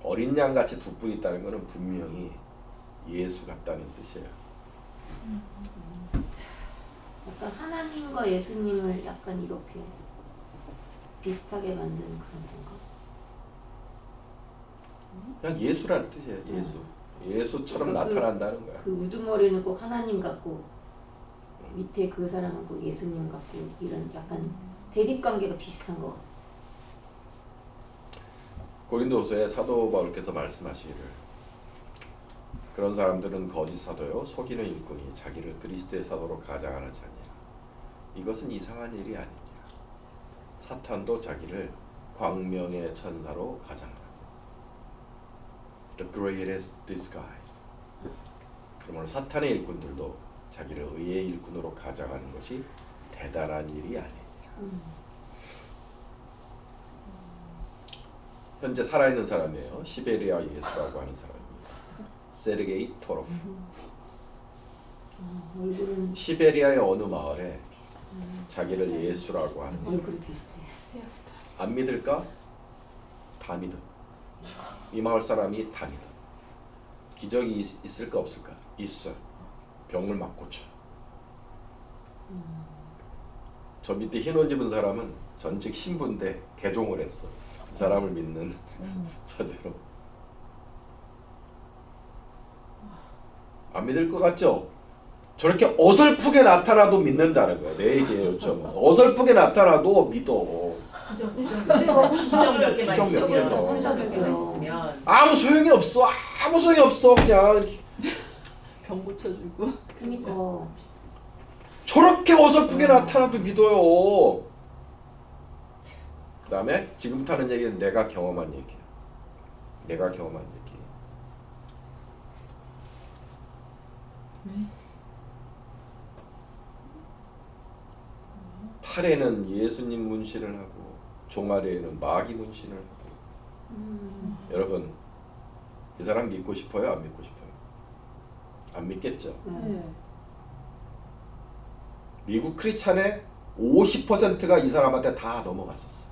어린 양같이 두 뿔이 있다는 것은 분명히 예수 같다는 뜻이에요. 약간 하나님과 예수님을 약간 이렇게 비슷하게 만드는 그런 건가? 그냥 예수라는 뜻이에요. 예수처럼 그러니까 나타난다는 거야. 그 우두머리는 꼭 하나님 같고 밑에 그 사람은 꼭 예수님 같고 이런 약간 대립 관계가 비슷한 것 같아. 고린도후서에 사도 바울께서 말씀하시기를 그런 사람들은 거짓 사도요 속이는 일꾼이 자기를 그리스도의 사도로 가장하는 자니라. 이것은 이상한 일이 아니니라. 사탄도 자기를 광명의 천사로 가장하라. The greatest disguise. 그러므로 사탄의 일꾼들도 자기를 의의 일꾼으로 가장하는 것이 대단한 일이 아니니라. 현재 살아있는 사람이에요. 시베리아 예수라고 하는 사람입니다. 세르게이 토로프. 얼굴은 시베리아의 어느 마을에 자기를 예수라고 하는 사람. 얼굴이 비슷해. 안 믿을까? 다 믿어. 이 마을 사람이 다 믿어. 기적이 있을까 없을까? 있어. 병을 막 고쳐. 저 밑에 흰 옷 입은 사람은 전직 신부인데 개종을 했어. 그 사람을 믿는 사제로. 안 믿을 것 같죠? 저렇게 어설프게 나타나도 믿는다는 거야. 내 얘기에 요점은. 어설프게 나타나도 믿어. 기적 몇 개만 기적 몇 개만. 있으면 기적 몇 개만 있으면 아무 소용이 없어. 아무 소용이 없어. 그냥 병 고쳐주고. 그러니까 저렇게 어설프게 나타나도 믿어요. 그 다음에 지금부터 하는 얘기는 내가 경험한 얘기야. 내가 경험한 얘기. 팔에는 예수님 문신을 하고 종아리에는 마귀 문신을 하고. 여러분 이 사람 믿고 싶어요? 안 믿고 싶어요? 안 믿겠죠? 네. 미국 크리스찬의 50%가 이 사람한테 다 넘어갔었어.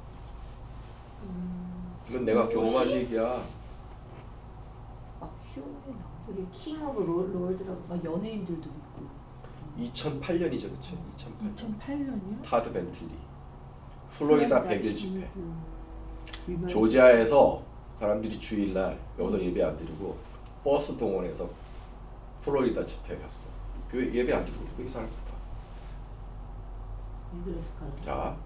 이건 내가 경험한 얘기야. 막 쇼에 나오고 그게 킹 오브 롤드라고 막 연예인들도 있고 2008년이죠, 그렇죠? 2008. 2008년이요? 타드 벤틀리, 플로리다 100일 집회. 유명- 조지아에서 사람들이 주일날 여기서 예배 안 드리고 버스 동원해서 플로리다 집회 갔어. 그 예배 안 드리고 이 사람부터. 왜 그랬을까요? 자,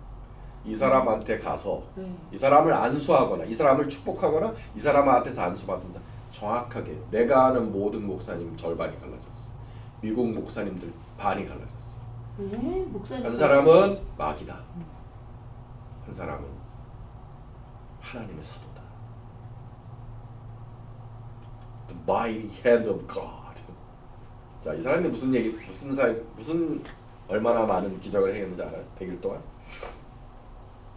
이 사람한테 가서 네. 이 사람을 안수하거나 이 사람을 축복하거나 이 사람한테서 안수받은 사람 정확하게 내가 아는 모든 목사님 절반이 갈라졌어. 미국 목사님들 반이 갈라졌어. 네? 목사님 한 사람은 마귀다. 한 사람은 하나님의 사도다. The mighty hand of God. 자, 이 사람이 무슨 얘기, 무슨 얼마나 많은 기적을 행했는지 알아요? 100일 동안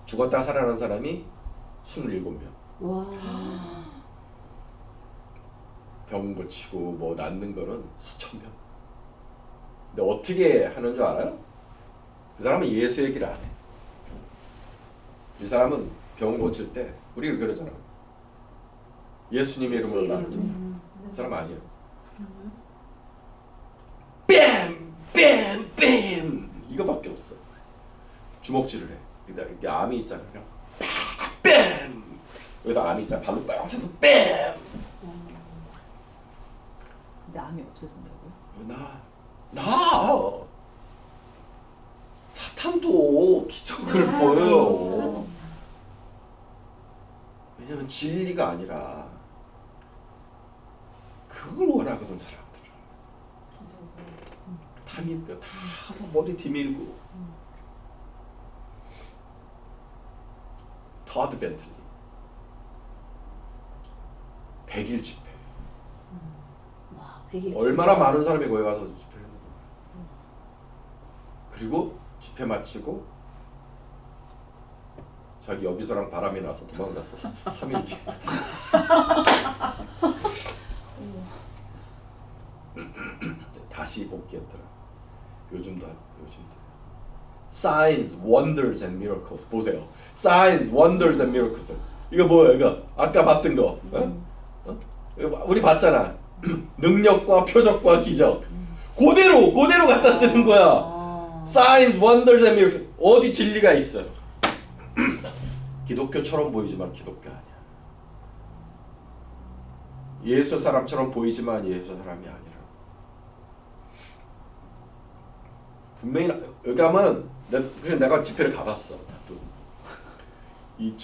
죽었다 살아난 사람이 27명. 와. 병 고치고 뭐 낫는 거는 수천 명. 근데 어떻게 하는 줄 알아요? 그 사람은 예수 얘기를 안 해. 이 사람은 병 고칠 때 우리 그러잖아. 예수님의 이름으로 나누죠. 그 사람 아니에요. 뺨! 뺨! 뺨! 이거밖에 없어. 주먹질을 해. 이게 암이 있잖아요. 뺨! 여기다 암이 있잖아. 발로 딱 쳐서 뺨! 근데 암이 없어진다고요? 나 사탄도 기적을 보여요. 왜냐면 진리가 아니라 그걸 원하거든 사람들은. 다 밀고 다 가서 머리 뒤밀고. 터드 벤틀리 100일 집회. 와, 100일. 얼마나 많은 사람이 거기 가서 집회를 했는 거야. 그리고 집회 마치고 자기 여비서랑 바람이 나서 도망갔어. 3일 뒤에. 다시 복귀했더라. 요즘도. Signs, wonders and miracles. 보세요. Signs, wonders and miracles. 이거 뭐예요? 이거 아까 봤던 거. 이거 우리 봤잖아. 능력과 표적과 기적. 그대로 갖다 쓰는 거야. Signs, wonders and miracles. 어디 진리가 있어? 기독교처럼 보이지만 기독교 아니야. 예수 사람처럼 보이지만 예수 사람이 아니라. 분명히 여기 가면 내가 집회를 가봤어. 이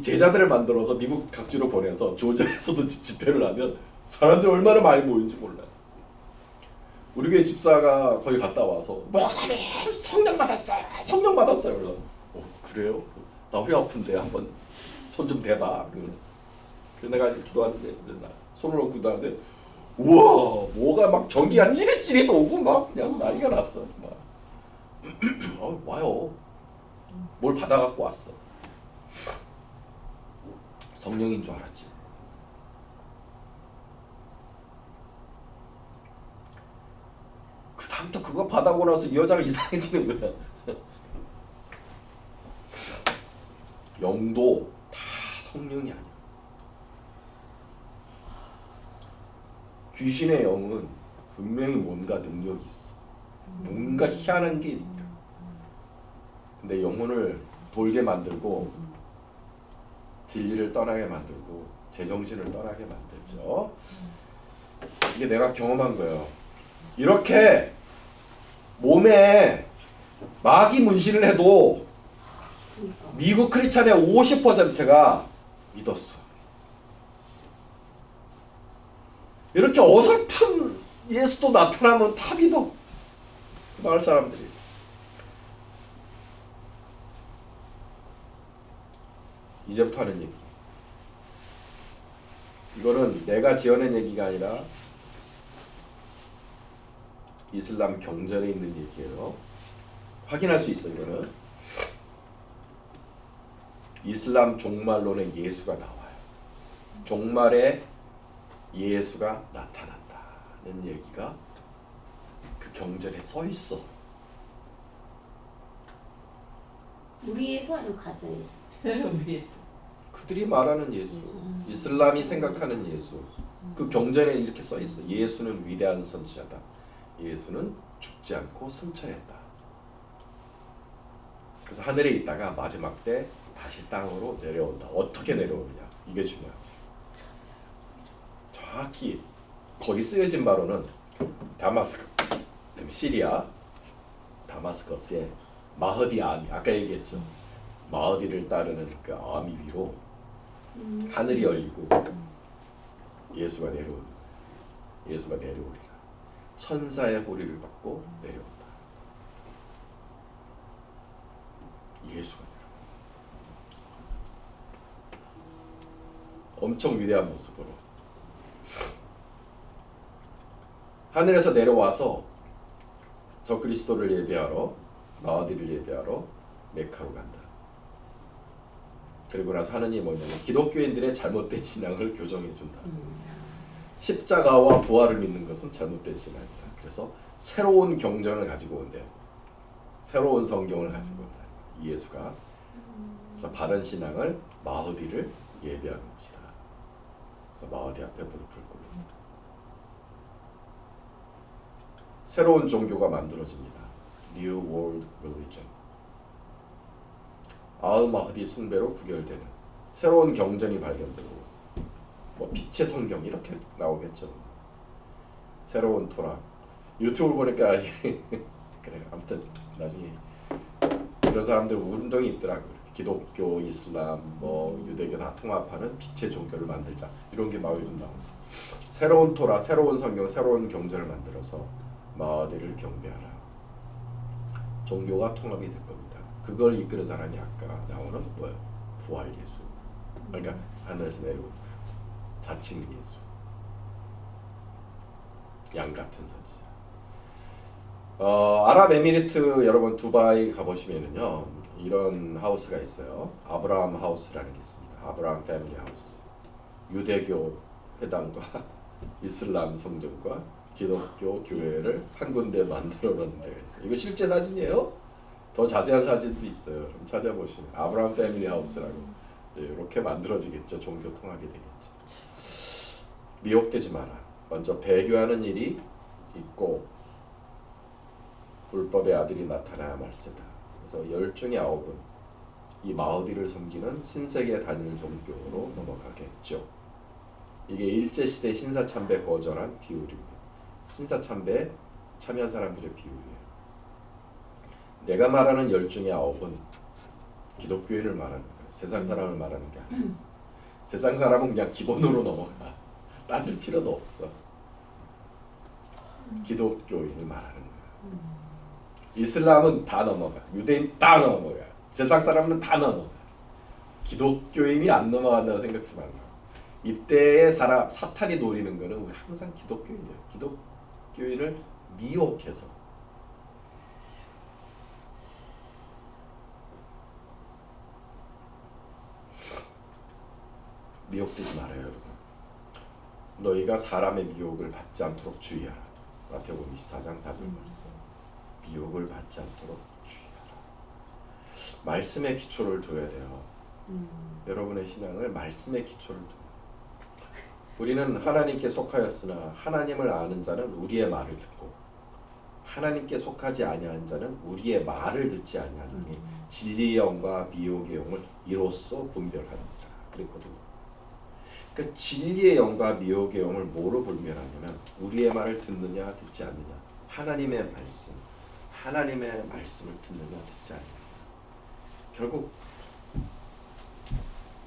제자들을 만들어서 미국 각지로 보내서 조지아에서도 집회를 하면 사람들 얼마나 많이 모이는지 몰라. 우리 교회 집사가 거기 갔다 와서 목사님 성령 받았어요. 그래서 그래요? 나 허리 아픈데 한번 손 좀 대봐. 그래서 내가 기도하는데 손을 얹고 기도하는데 우와 뭐가 막 전기가 찌릿찌릿 오고 막 그냥 난리가 났어. 막 와요. 뭘 받아갖고 왔어. 성령인 줄 알았지. 그 다음부터 그거 받아오고 나서 이 여자가 이상해지는 거야. 영도 다 성령이 아니야. 귀신의 영은 분명히 뭔가 능력이 있어. 뭔가 희한한 게 있다. 근데 영혼을 돌게 만들고 진리를 떠나게 만들고 제정신을 떠나게 만들죠. 이게 내가 경험한 거예요. 이렇게 몸에 마귀 문신을 해도 미국 크리스찬의 50%가 믿었어. 이렇게 어설픈 예수도 나타나면 다 믿어. 마을 사람들이. 이제부터 하는 얘기. 이거는 내가 지어낸 얘기가 아니라 이슬람 경전에 있는 얘기예요. 확인할 수 있어. 이거는 이슬람 종말론에 예수가 나와요. 종말에 예수가 나타난다는 얘기가 그 경전에 써 있어. 우리 예수 아니면 가짜 예수? 우리 예수. 그들이 말하는 예수, 이슬람이 생각하는 예수. 그 경전에 이렇게 써 있어. 예수는 위대한 선지자다. 예수는 죽지 않고 승천했다. 그래서 하늘에 있다가 마지막 때 다시 땅으로 내려온다. 어떻게 내려오느냐? 이게 중요하지. 정확히 거기 쓰여진 바로는 다마스커스, 시리아 다마스커스의 마흐디 아미, 아까 얘기했죠. 마흐디를 따르는 그 아미 위로 하늘이 열리고 예수가 내려오리라. 천사의 호리를 받고 내려온다. 예수가 엄청 위대한 모습으로 하늘에서 내려와서 저 그리스도를 예배하러, 마하디를 예배하러 메카로 간다. 그리고 나서 하느님이 뭐냐면 기독교인들의 잘못된 신앙을 교정해 준다. 십자가와 부활을 믿는 것은 잘못된 신앙이다. 그래서 새로운 경전을 가지고 온대요. 새로운 성경을 가지고 온다. 예수가. 그래서 바른 신앙을 마흐디를 예배하는 것이다. 그래서 마흐디 앞에 무릎을 꿇는다. 새로운 종교가 만들어집니다. New World Religion. 아흐 마흐디 숭배로 구결되는 새로운 경전이 발견되고 뭐 빛의 성경 이렇게 나오겠죠. 새로운 토라. 유튜브 보니까 그래 아무튼 나중에 이런 사람들 운동이 있더라고요. 기독교, 이슬람, 뭐 유대교 다 통합하는 빛의 종교를 만들자 이런 게 막 요즘 나옵니다. 새로운 토라, 새로운 성경, 새로운 경전을 만들어서 마하디를 경배하라. 종교가 통합이 될 겁니다. 그걸 이끄는 사람이 아까 나오는 뭐예요? 부활 예수. 그러니까 하늘에서 내려온 자칭 예수. 양 같은 선지자. 아랍에미리트 여러분 두바이 가보시면은요 이런 하우스가 있어요. 아브라함 하우스라는 게 있습니다. 아브라함 패밀리 하우스. 유대교 회당과 이슬람 성전과 기독교 교회를 한 군데 만들어 놓은 데가 있어요. 이거 실제 사진이에요. 더 자세한 사진도 있어요. 좀 찾아보시면 아브라함 패밀리 하우스라고 이렇게 만들어지겠죠. 종교 통합이 되겠죠. 미혹되지 마라. 먼저 배교하는 일이 있고 불법의 아들이 나타나야 말세다. 그래서 10중에 9은 이 마하디를 섬기는 신세계 단일 종교로 넘어가겠죠. 이게 일제시대 신사참배 거절한 비율입니다. 신사참배에 참여한 사람들의 비율이에요. 내가 말하는 10중에 9은 기독교인을 말하는 거예요. 세상 사람을 말하는 게 아니에요. 세상 사람은 그냥 기본으로 넘어가. 따질 필요도 없어. 기독교인을 말하는 거예요. 이슬람은 다 넘어가. 유대인 다 넘어가. 세상 사람은 다 넘어가. 기독교인이 안 넘어간다고 생각하지 말라. 이때의 사람 사탄이 노리는 거는 우리 항상 기독교인이에요. 기독교인을 미혹해서 미혹되지 말아요, 여러분. 너희가 사람의 미혹을 받지 않도록 주의하라. 마태복음 24장 4절 말씀. 미혹을 받지 않도록 주의하라. 말씀의 기초를 둬야 돼요. 여러분의 신앙을 말씀의 기초를 둬요. 우리는 하나님께 속하였으나 하나님을 아는 자는 우리의 말을 듣고 하나님께 속하지 아니한 자는 우리의 말을 듣지 아니하니 진리의 영과 미혹의 영을 이로써 분별하느니라. 그랬거든요. 그 진리의 영과 미혹의 영을 뭐로 분별하냐면 우리의 말을 듣느냐 듣지 않느냐. 하나님의 말씀, 하나님의 말씀을 듣느냐 듣지 않느냐. 결국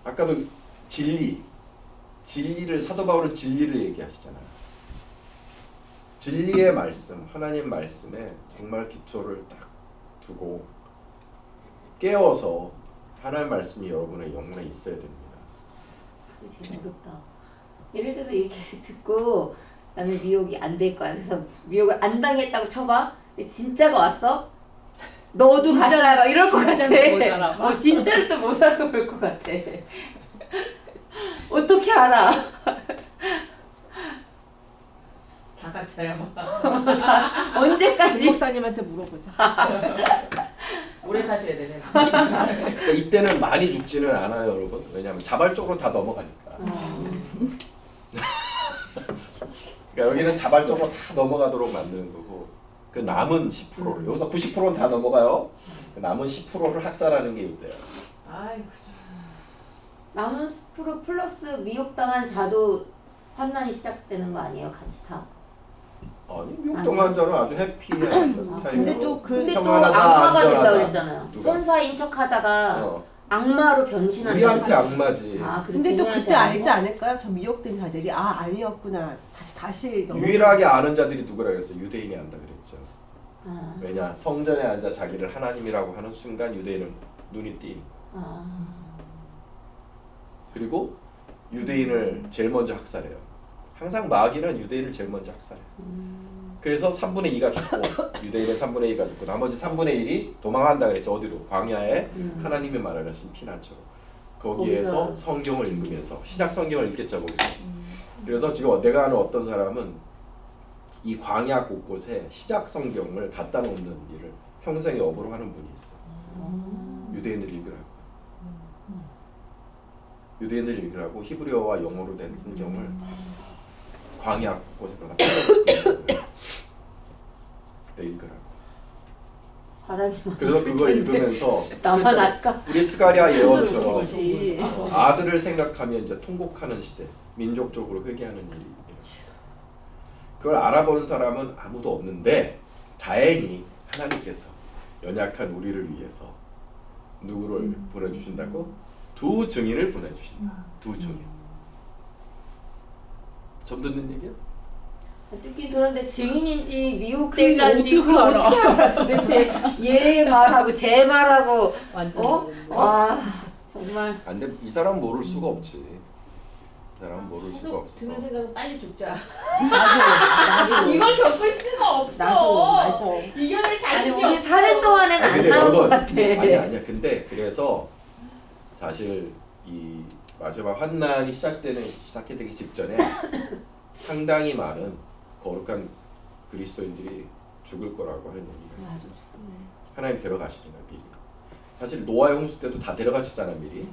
아까도 진리를 사도 바울은 진리를 얘기하시잖아요. 진리의 말씀, 하나님 말씀에 정말 기초를 딱 두고 깨워서 하나님 말씀이 여러분의 영혼에 있어야 됩니다. 그게 제일 어렵다. 예를 들어서 이렇게 듣고 나는 미혹이 안 될 거야. 그래서 미혹을 안 당했다고 쳐봐. 근데 진짜가 왔어? 너도 가자 막 이럴 것 같아. 진짜는 못 알아봐. 진짜를 또 못 알아볼 것 같아. 어떻게 알아? 다 같이야. 언제까지? 목사님한테 물어보자. 오래 사셔야 되네. 그러니까 이때는 많이 죽지는 않아요, 여러분. 왜냐하면 자발적으로 다 넘어가니까. 그러니까 여기는 자발적으로 다 넘어가도록 만드는 거고 그 남은 10%를 여기서 90%는 다 넘어가요. 그 남은 10%를 학살하는 게 이때요. 아이고. 남은 10% 플러스 미혹당한 자도 환난이 시작되는 거 아니에요? 같이 다? 아니 미혹당한 자는 아주 해피한 타임으로 근데 또 근데 또 평안하다, 악마가 된다고 안전하다. 그랬잖아요. 누가? 천사인 척하다가 어. 악마로 변신한다. 우리한테 악마지. 아, 근데 또 그분한테 그때 알지 아니고? 않을까요? 저 미혹된 자들이 아니었구나. 다시 유일하게 아는 자들이 누구라 그랬어? 유대인이 안다 그랬죠. 아, 왜냐? 성전에 앉아 자기를 하나님이라고 하는 순간 유대인은 눈이 띄니까. 아. 그리고 유대인을 제일 먼저 학살해요. 항상 마귀는 유대인을 제일 먼저 학살해요. 그래서 3분의 2가 죽고 유대인의 3분의 2가 죽고 나머지 3분의 1이 도망한다 그랬죠. 어디로? 광야에 하나님이 말하신 피난처로. 거기에서 거기서. 성경을 읽으면서 시작 성경을 읽겠죠. 거기서. 그래서 지금 내가 아는 어떤 사람은 이 광야 곳곳에 시작 성경을 갖다 놓는 일을 평생에 업으로 하는 분이 있어요. 유대인들 읽으라고. 유대인들 읽으라고 히브리어와 영어로 된 성경을 광야 곳곳에다가 그때 읽으라고. 바람이 그래서 그거 읽으면서 나만 그랬잖아. 아까 우리 스가랴 예언처럼 거지. 아들을 생각하면 이제 통곡하는 시대, 민족적으로 회개하는 일이 일어나요. 그걸 알아보는 사람은 아무도 없는데 다행히 하나님께서 연약한 우리를 위해서 누구를 보내주신다고? 두 증인을 보내주신다. 두 증인. 처음 듣는 얘기야? 듣긴 들었는데 증인인지 그게 미혹대자인지 어떻게 그걸 알아? 어떻게 알아 도대체 얘 말하고 제 말하고 완전 어? 모르겠네. 와 정말 안 돼. 이 사람 모를 수가 없지. 이 사람 모를 수가 계속 없어. 드는 생각은 빨리 죽자. 나도 이걸 겪을 수가 없어. 나도 맞아. 이겨낼 아니 자신이 우리 없어. 사는 동안에는 아니, 안 근데 나올 것 여러분, 같아. 아니야. 근데 그래서 사실 이 마지막 환난이 시작되기 직전에 상당히 많은 거룩한 그리스도인들이 죽을 거라고 하는 얘기가 있어요. 하나님 데려가시잖아요, 미리. 사실 노아의 홍수 때도 다 데려가셨잖아, 미리.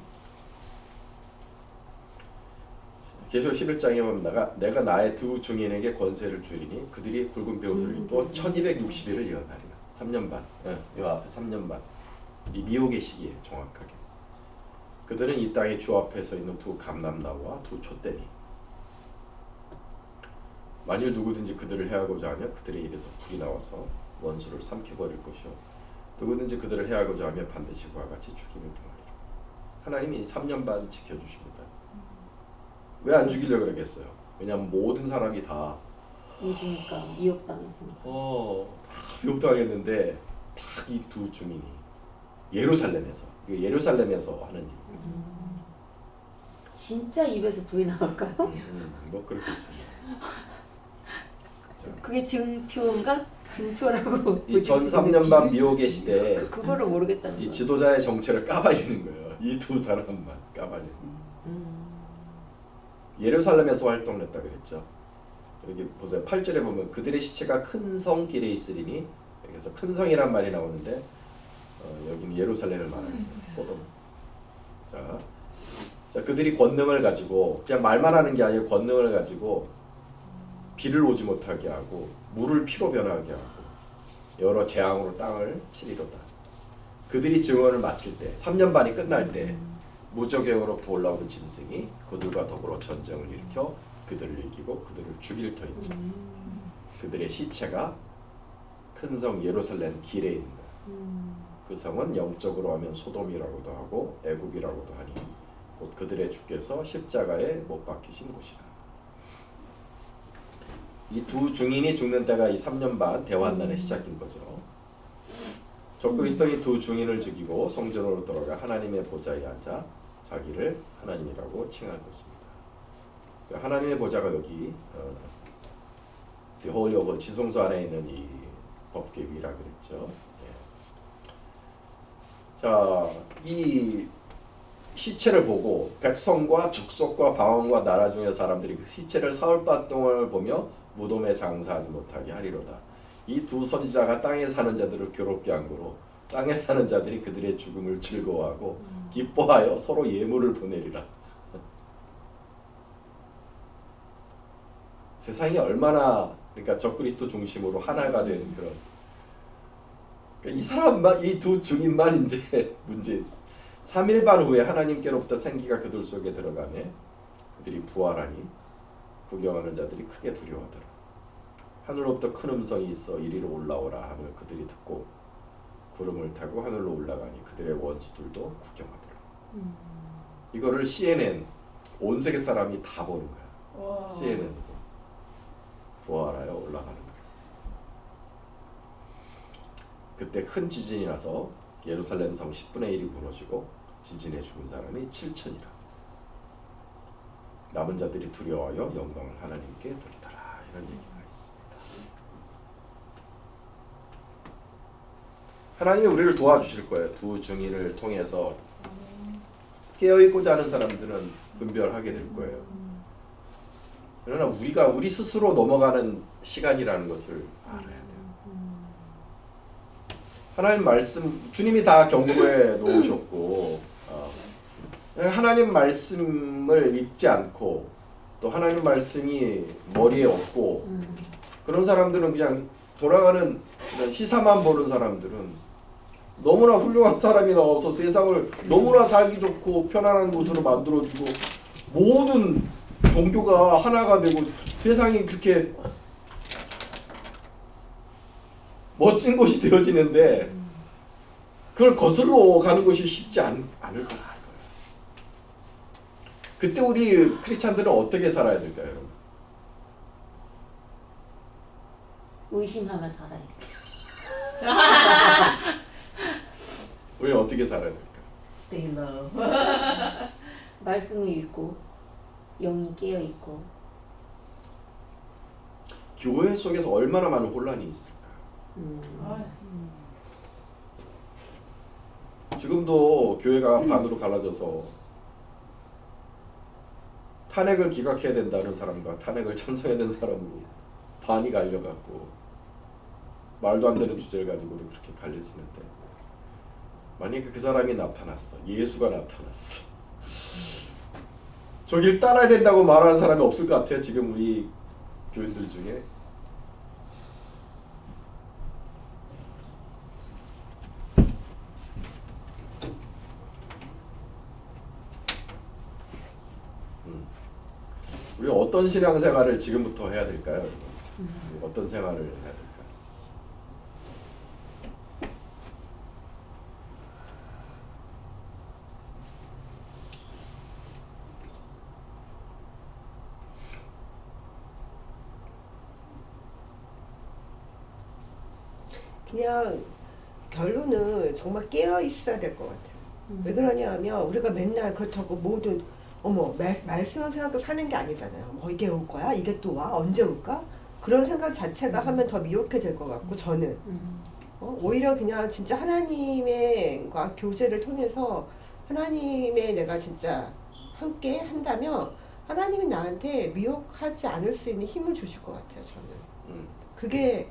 계시록 11장에 보면 내가 나의 두 증인에게 권세를 주리니 그들이 굵은 배옷을 입고 1260일을 예언하리라. 3년 반. 요 앞에 3년 반. 이 미혹의 시기에 정확하게. 그들은 이 땅에 주 앞에 서 있는 두 감람나무와 두 촛대니 만일 누구든지 그들을 해하고자 하면 그들의 입에서 불이 나와서 원수를 삼켜버릴 것이요 누구든지 그들을 해하고자 하면 반드시 그와 같이 죽임을 당하리라. 하나님이 3년 반 지켜주십니다. 왜 안 죽이려고 그러겠어요? 왜냐하면 모든 사람이 다 믿으니까 미혹당했으니까. 다 미혹당했는데 딱 이 두 주민이 예루살렘에서 하는 일. 진짜 입에서 불이 나올까요? 뭐 그렇겠지. 그게 증표인가? 증표라고. 이 전 3년 반 미혹의 시대에 그거를 모르겠다는 이 거야. 지도자의 정체를 까발리는 거예요. 이 두 사람만 까발리는 거예요. 예루살렘에서 활동을 했다 그랬죠. 여기 보세요. 8절에 보면 그들의 시체가 큰 성 길에 있으리니 여기서 큰 성이란 말이 나오는데 여기는 예루살렘을 말하는 거예요. 소돔. 자, 그들이 권능을 가지고 그냥 말만 하는 게 아니라 권능을 가지고 비를 오지 못하게 하고 물을 피로 변하게 하고 여러 재앙으로 땅을 치리로다. 그들이 증언을 마칠 때 3년 반이 끝날 때 무적행으로부터 올라오는 짐승이 그들과 더불어 전쟁을 일으켜 그들을 이기고 그들을 죽일 터이죠. 그들의 시체가 큰 성 예루살렘 길에 있는 거예요. 그 성은 영적으로 하면 소돔이라고도 하고 애굽이라고도 하니 곧 그들의 주께서 십자가에 못 박히신 곳이라. 이 두 증인이 죽는 때가 이 3년 반 대환난의 시작인 거죠. 적그리스도인이 두 증인을 죽이고 성전으로 들어가 하나님의 보좌에 앉아 자기를 하나님이라고 칭할 것입니다. 하나님의 보좌가 여기 홀리 오브 지성소 안에 있는 이 법궤 위라 그랬죠. 자, 이 시체를 보고 백성과 족속과 방언과 나라 중의 사람들이 그 시체를 사흘반 동안 보며 무덤에 장사하지 못하게 하리로다. 이 두 선지자가 땅에 사는 자들을 괴롭게 한 거로 땅에 사는 자들이 그들의 죽음을 즐거워하고 기뻐하여 서로 예물을 보내리라. 세상이 얼마나 그러니까 적그리스도 중심으로 하나가 된 그런 그러니까 이 사람만 이 두 증인만 이제 문제 3일 반 후에 하나님께로부터 생기가 그들 속에 들어가매 그들이 부활하니 구경하는 자들이 크게 두려워하더라. 하늘로부터 큰 음성이 있어 이리로 올라오라 하며 그들이 듣고 구름을 타고 하늘로 올라가니 그들의 원수들도 구경하더라. 이거를 CNN 온 세계 사람이 다 보는 거야. 와. CNN이고 부활하여 올라가는 거야. 그때 큰 지진이 나서 예루살렘 성 10분의 1이 무너지고 지진에 죽은 사람이 7천이라. 남은 자들이 두려워하여 영광을 하나님께 돌리더라. 이런 얘기가 있습니다. 하나님이 우리를 도와주실 거예요. 두 증인을 통해서 깨어있고자 하는 사람들은 분별하게 될 거예요. 그러나 우리 스스로 넘어가는 시간이라는 것을 알아야 돼요. 하나님 말씀 주님이 다 경고해 놓으셨고 하나님 말씀을 읽지 않고 또 하나님 말씀이 머리에 없고 그런 사람들은 그냥 돌아가는 그런 시사만 보는 사람들은 너무나 훌륭한 사람이 나와서 세상을 너무나 살기 좋고 편안한 곳으로 만들어주고 모든 종교가 하나가 되고 세상이 그렇게 멋진 곳이 되어지는데 그걸 거슬러 가는 것이 쉽지 않을 것 같아요. 그때 우리 크리스찬들은 어떻게 살아야 될까요, 여러분? 의심하며 살아야 돼. 우리 어떻게 살아야 될까? Stay low. 말씀을 읽고 영이 깨어 있고. 교회 속에서 얼마나 많은 혼란이 있을까? 지금도 교회가 반으로 갈라져서 탄핵을 기각해야 된다는 사람과 탄핵을 찬성해야 되는 사람으로 반이 갈려갖고 말도 안 되는 주제를 가지고도 그렇게 갈려지는데 만약에 그 사람이 나타났어, 예수가 나타났어, 저길 따라야 된다고 말하는 사람이 없을 것 같아요. 지금 우리 교인들 중에. 우리 어떤 신앙생활을 지금부터 해야 될까요, 여러분? 어떤 생활을 해야 될까요? 그냥 결론은 정말 깨어 있어야 될 것 같아요. 왜 그러냐면 우리가 맨날 그렇다고 모든 말씀을 생각하고 사는 게 아니잖아요. 뭐 이게 올 거야? 이게 또 와? 언제 올까? 그런 생각 자체가 하면 더 미혹해질 것 같고 저는 오히려 그냥 진짜 하나님과 교제를 통해서 하나님의 내가 진짜 함께 한다면 하나님이 나한테 미혹하지 않을 수 있는 힘을 주실 것 같아요. 저는 그게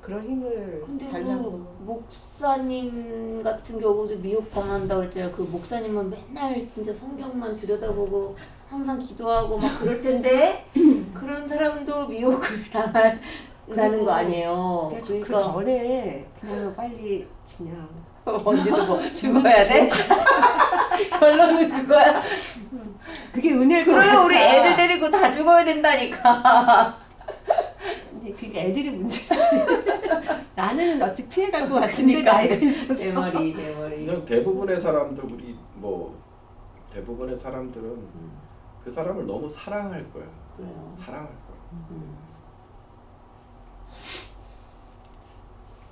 그런 힘을 근데 그 달라고. 목사님 같은 경우도 미혹당한다고 했잖아요. 그 목사님은 맨날 진짜 성경만 들여다보고 항상 기도하고 막 그럴 텐데 그런 사람도 미혹을 당한다는 거 아니에요. 그 전에 그냥 빨리 그냥 언니도 뭐 죽어야 돼? 결론은 그거야. 그게 은혜일 것 그러면 같다. 우리 애들 데리고 다 죽어야 된다니까. 근데 그게 애들이 문제지. 나는 어떻게 피해갈 것 같은데 그러니까. 나이가 있어서. 내 머리. 그냥 대부분의 사람들 대부분의 사람들은 그 사람을 너무 사랑할 거야. 그래요. 사랑할 거야.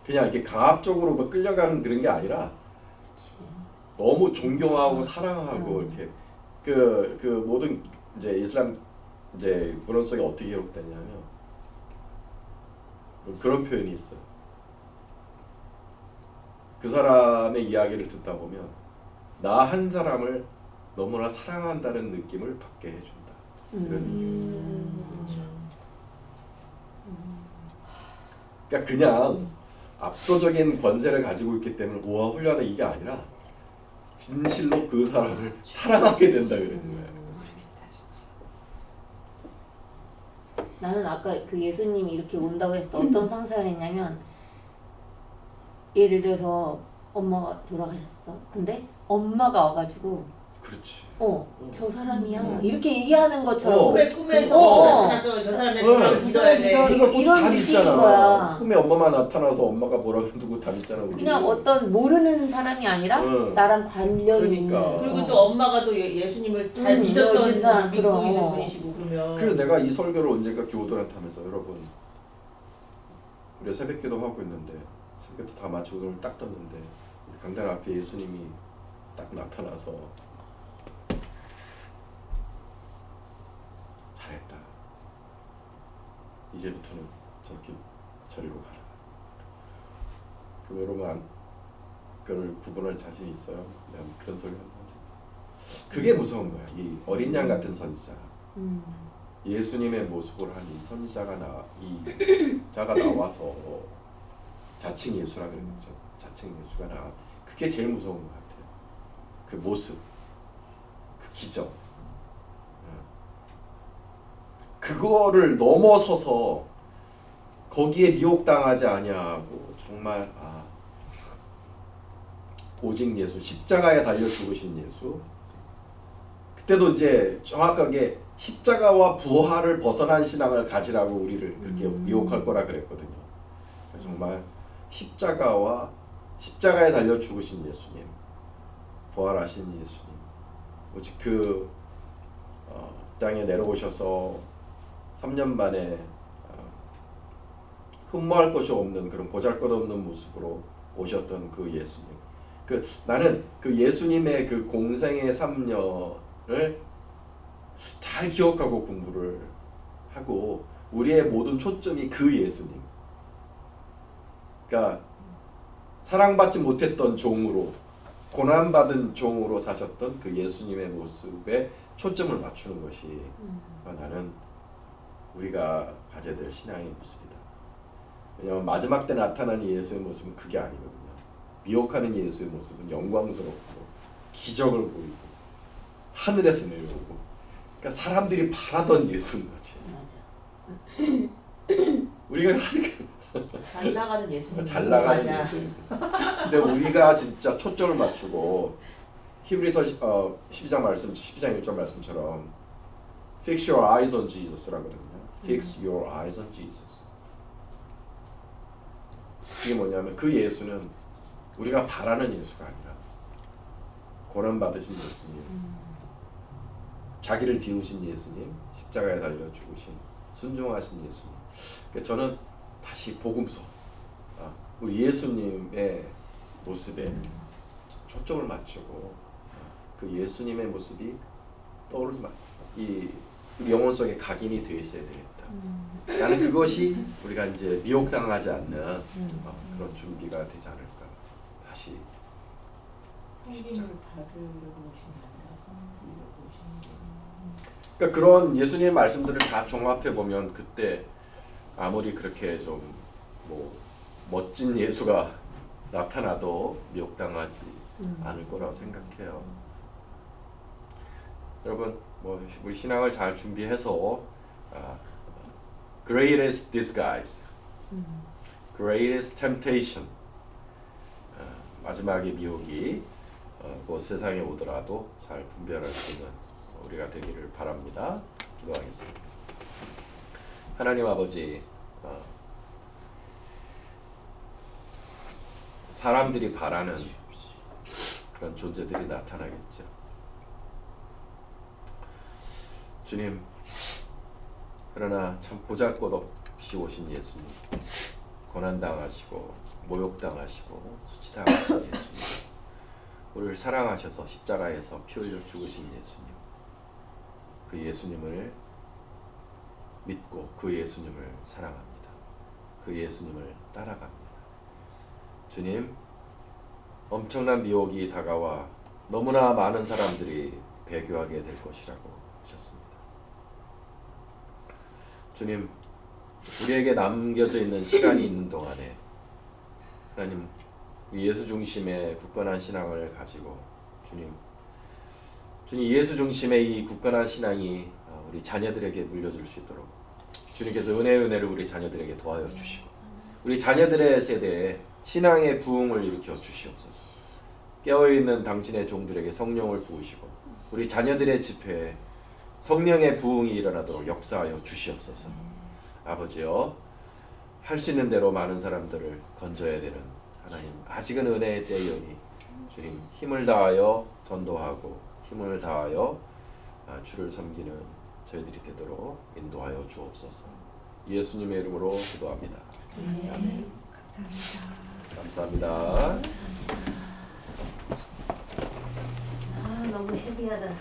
그냥 이렇게 강압적으로 뭐 끌려가는 그런 게 아니라 너무 존경하고 사랑하고 이렇게 그 모든 이제 이슬람 이제 문헌 속에 어떻게 기록되냐면 그런 표현이 있어요. 그 사람의 이야기를 듣다 보면 나 한 사람을 너무나 사랑한다는 느낌을 받게 해준다. 이런 의미가 있어요. 그러니까 그냥 압도적인 권세를 가지고 있기 때문에 우와 훌륭하다 이게 아니라 진실로 그 사람을 사랑하게 된다 그러는 거예요. 나는 아까 그 예수님이 이렇게 온다고 했을 때 어떤 상상을 했냐면 예를 들어서 엄마가 돌아가셨어. 근데 엄마가 와가지고 그렇지. 저 사람이야 이렇게 얘기하는 것처럼 꿈에서 나타나서 저 사람의 사람을 네. 믿어야 돼. 그러니까 그것도 이런 답 느낌인 있잖아. 거야. 꿈에 엄마만 나타나서 엄마가 뭐라 그러고 답 있잖아. 우리. 그냥 어떤 모르는 사람이 아니라 응. 나랑 관련이 그러니까. 있는 그리고 또 엄마가 또 예수님을 잘 믿어진 믿었던 사람, 믿고 그럼. 있는 분이시고 그러면 그래서 내가 이 설교를 언젠가 교우들한테 하면서 여러분 우리가 새벽기도 하고 있는데 새벽기도 다 마치고 눈을 딱 떴는데 우리 강단 앞에 예수님이 딱 나타나서 잘했다. 이제부터는 저렇게 저리로 가라. 그 여러분 그걸 구분할 자신 있어요? 내가 그런 소리 한번 한 적 있어. 그게 무서운 거야. 이 어린 양 같은 선지자. 예수님의 모습을 한 이 선지자가 자가 나와서 자칭 예수라 그랬죠. 자칭 예수가 그게 제일 무서운 것 같아요. 그 모습, 그 기적. 그거를 넘어서서 거기에 미혹당하지 아니하고 정말 오직 예수, 십자가에 달려 죽으신 예수. 그때도 이제 정확하게 십자가와 부활을 벗어난 신앙을 가지라고 우리를 그렇게 미혹할 거라 그랬거든요. 정말 십자가에 달려 죽으신 예수님, 부활하신 예수님, 오직 그 땅에 내려오셔서 3년 만에 흠모할 것이 없는 그런 보잘것없는 모습으로 오셨던 그 예수님. 나는 그 예수님의 그 공생의 3년을 잘 기억하고 공부를 하고 우리의 모든 초점이 그 예수님. 그러니까 사랑받지 못했던 종으로 고난받은 종으로 사셨던 그 예수님의 모습에 초점을 맞추는 것이 나는 우리가 가져야 될 신앙의 모습이다. 왜냐하면 마지막 때 나타나는 예수의 모습은 그게 아니거든요. 미혹하는 예수의 모습은 영광스럽고 기적을 보이고 하늘에서 내려오고, 그러니까 사람들이 바라던 예수인 거지. 맞아. 우리가 사실 잘 나가는 예수님. 잘 나가는 맞아. 예수. 근데 우리가 진짜 초점을 맞추고 히브리서 12장 말씀, 12장 1절 말씀처럼 Fix your eyes on Jesus라거든요. Fix your eyes on Jesus. 이게 뭐냐면 그 예수는 우리가 바라는 예수가 아니라 고난 받으신 예수님, 자기를 비우신 예수님, 십자가에 달려 죽으신 순종하신 예수님. 그러니까 저는 다시 복음서, 우리 예수님의 모습에 초점을 맞추고 그 예수님의 모습이 떠오르지 이 영혼 속에 각인이 되어 있어야 되겠다. 나는 그것이 우리가 이제 미혹당하지 않는 그런 준비가 되지 않을까. 다시 성김을 받으려고 오신 게 아니라 성기려고 오신 게. 그러니까 그런 예수님의 말씀들을 다 종합해 보면 그때 아무리 그렇게 좀 뭐 멋진 예수가 나타나도 미혹당하지 않을 거라고 생각해요. 여러분, 뭐 우리 신앙을 잘 준비해서 greatest disguise, greatest temptation, 마지막의 미혹이 뭐 세상에 오더라도 잘 분별할 수 있는 우리가 되기를 바랍니다. 기도하겠습니다. 하나님 아버지, 사람들이 바라는 그런 존재들이 나타나겠죠. 주님, 그러나 참 보잘것없이 오신 예수님, 고난당하시고 모욕당하시고 수치당하신 예수님, 우리를 사랑하셔서 십자가에서 피 흘려 죽으신 예수님, 그 예수님을 믿고 그 예수님을 사랑합니다. 그 예수님을 따라갑니다. 주님, 엄청난 미혹이 다가와 너무나 많은 사람들이 배교하게 될 것이라고 하셨습니다. 주님, 우리에게 남겨져 있는 시간이 있는 동안에 하나님, 예수 중심의 굳건한 신앙을 가지고 주님 예수 중심의 이 굳건한 신앙이 우리 자녀들에게 물려줄 수 있도록 주님께서 은혜를 우리 자녀들에게 더하여 주시고 우리 자녀들의 세대에 신앙의 부흥을 일으켜 주시옵소서. 깨어있는 당신의 종들에게 성령을 부으시고 우리 자녀들의 집회에 성령의 부흥이 일어나도록 역사하여 주시옵소서. 아버지여, 할 수 있는 대로 많은 사람들을 건져야 되는 하나님, 아직은 은혜의 때이오니 주님 힘을 다하여 전도하고 힘을 다하여 주를 섬기는 저희들이 되도록 인도하여 주옵소서. 예수님의 이름으로 기도합니다. 아멘. 감사합니다. 감사합니다. 너무 헤비하다.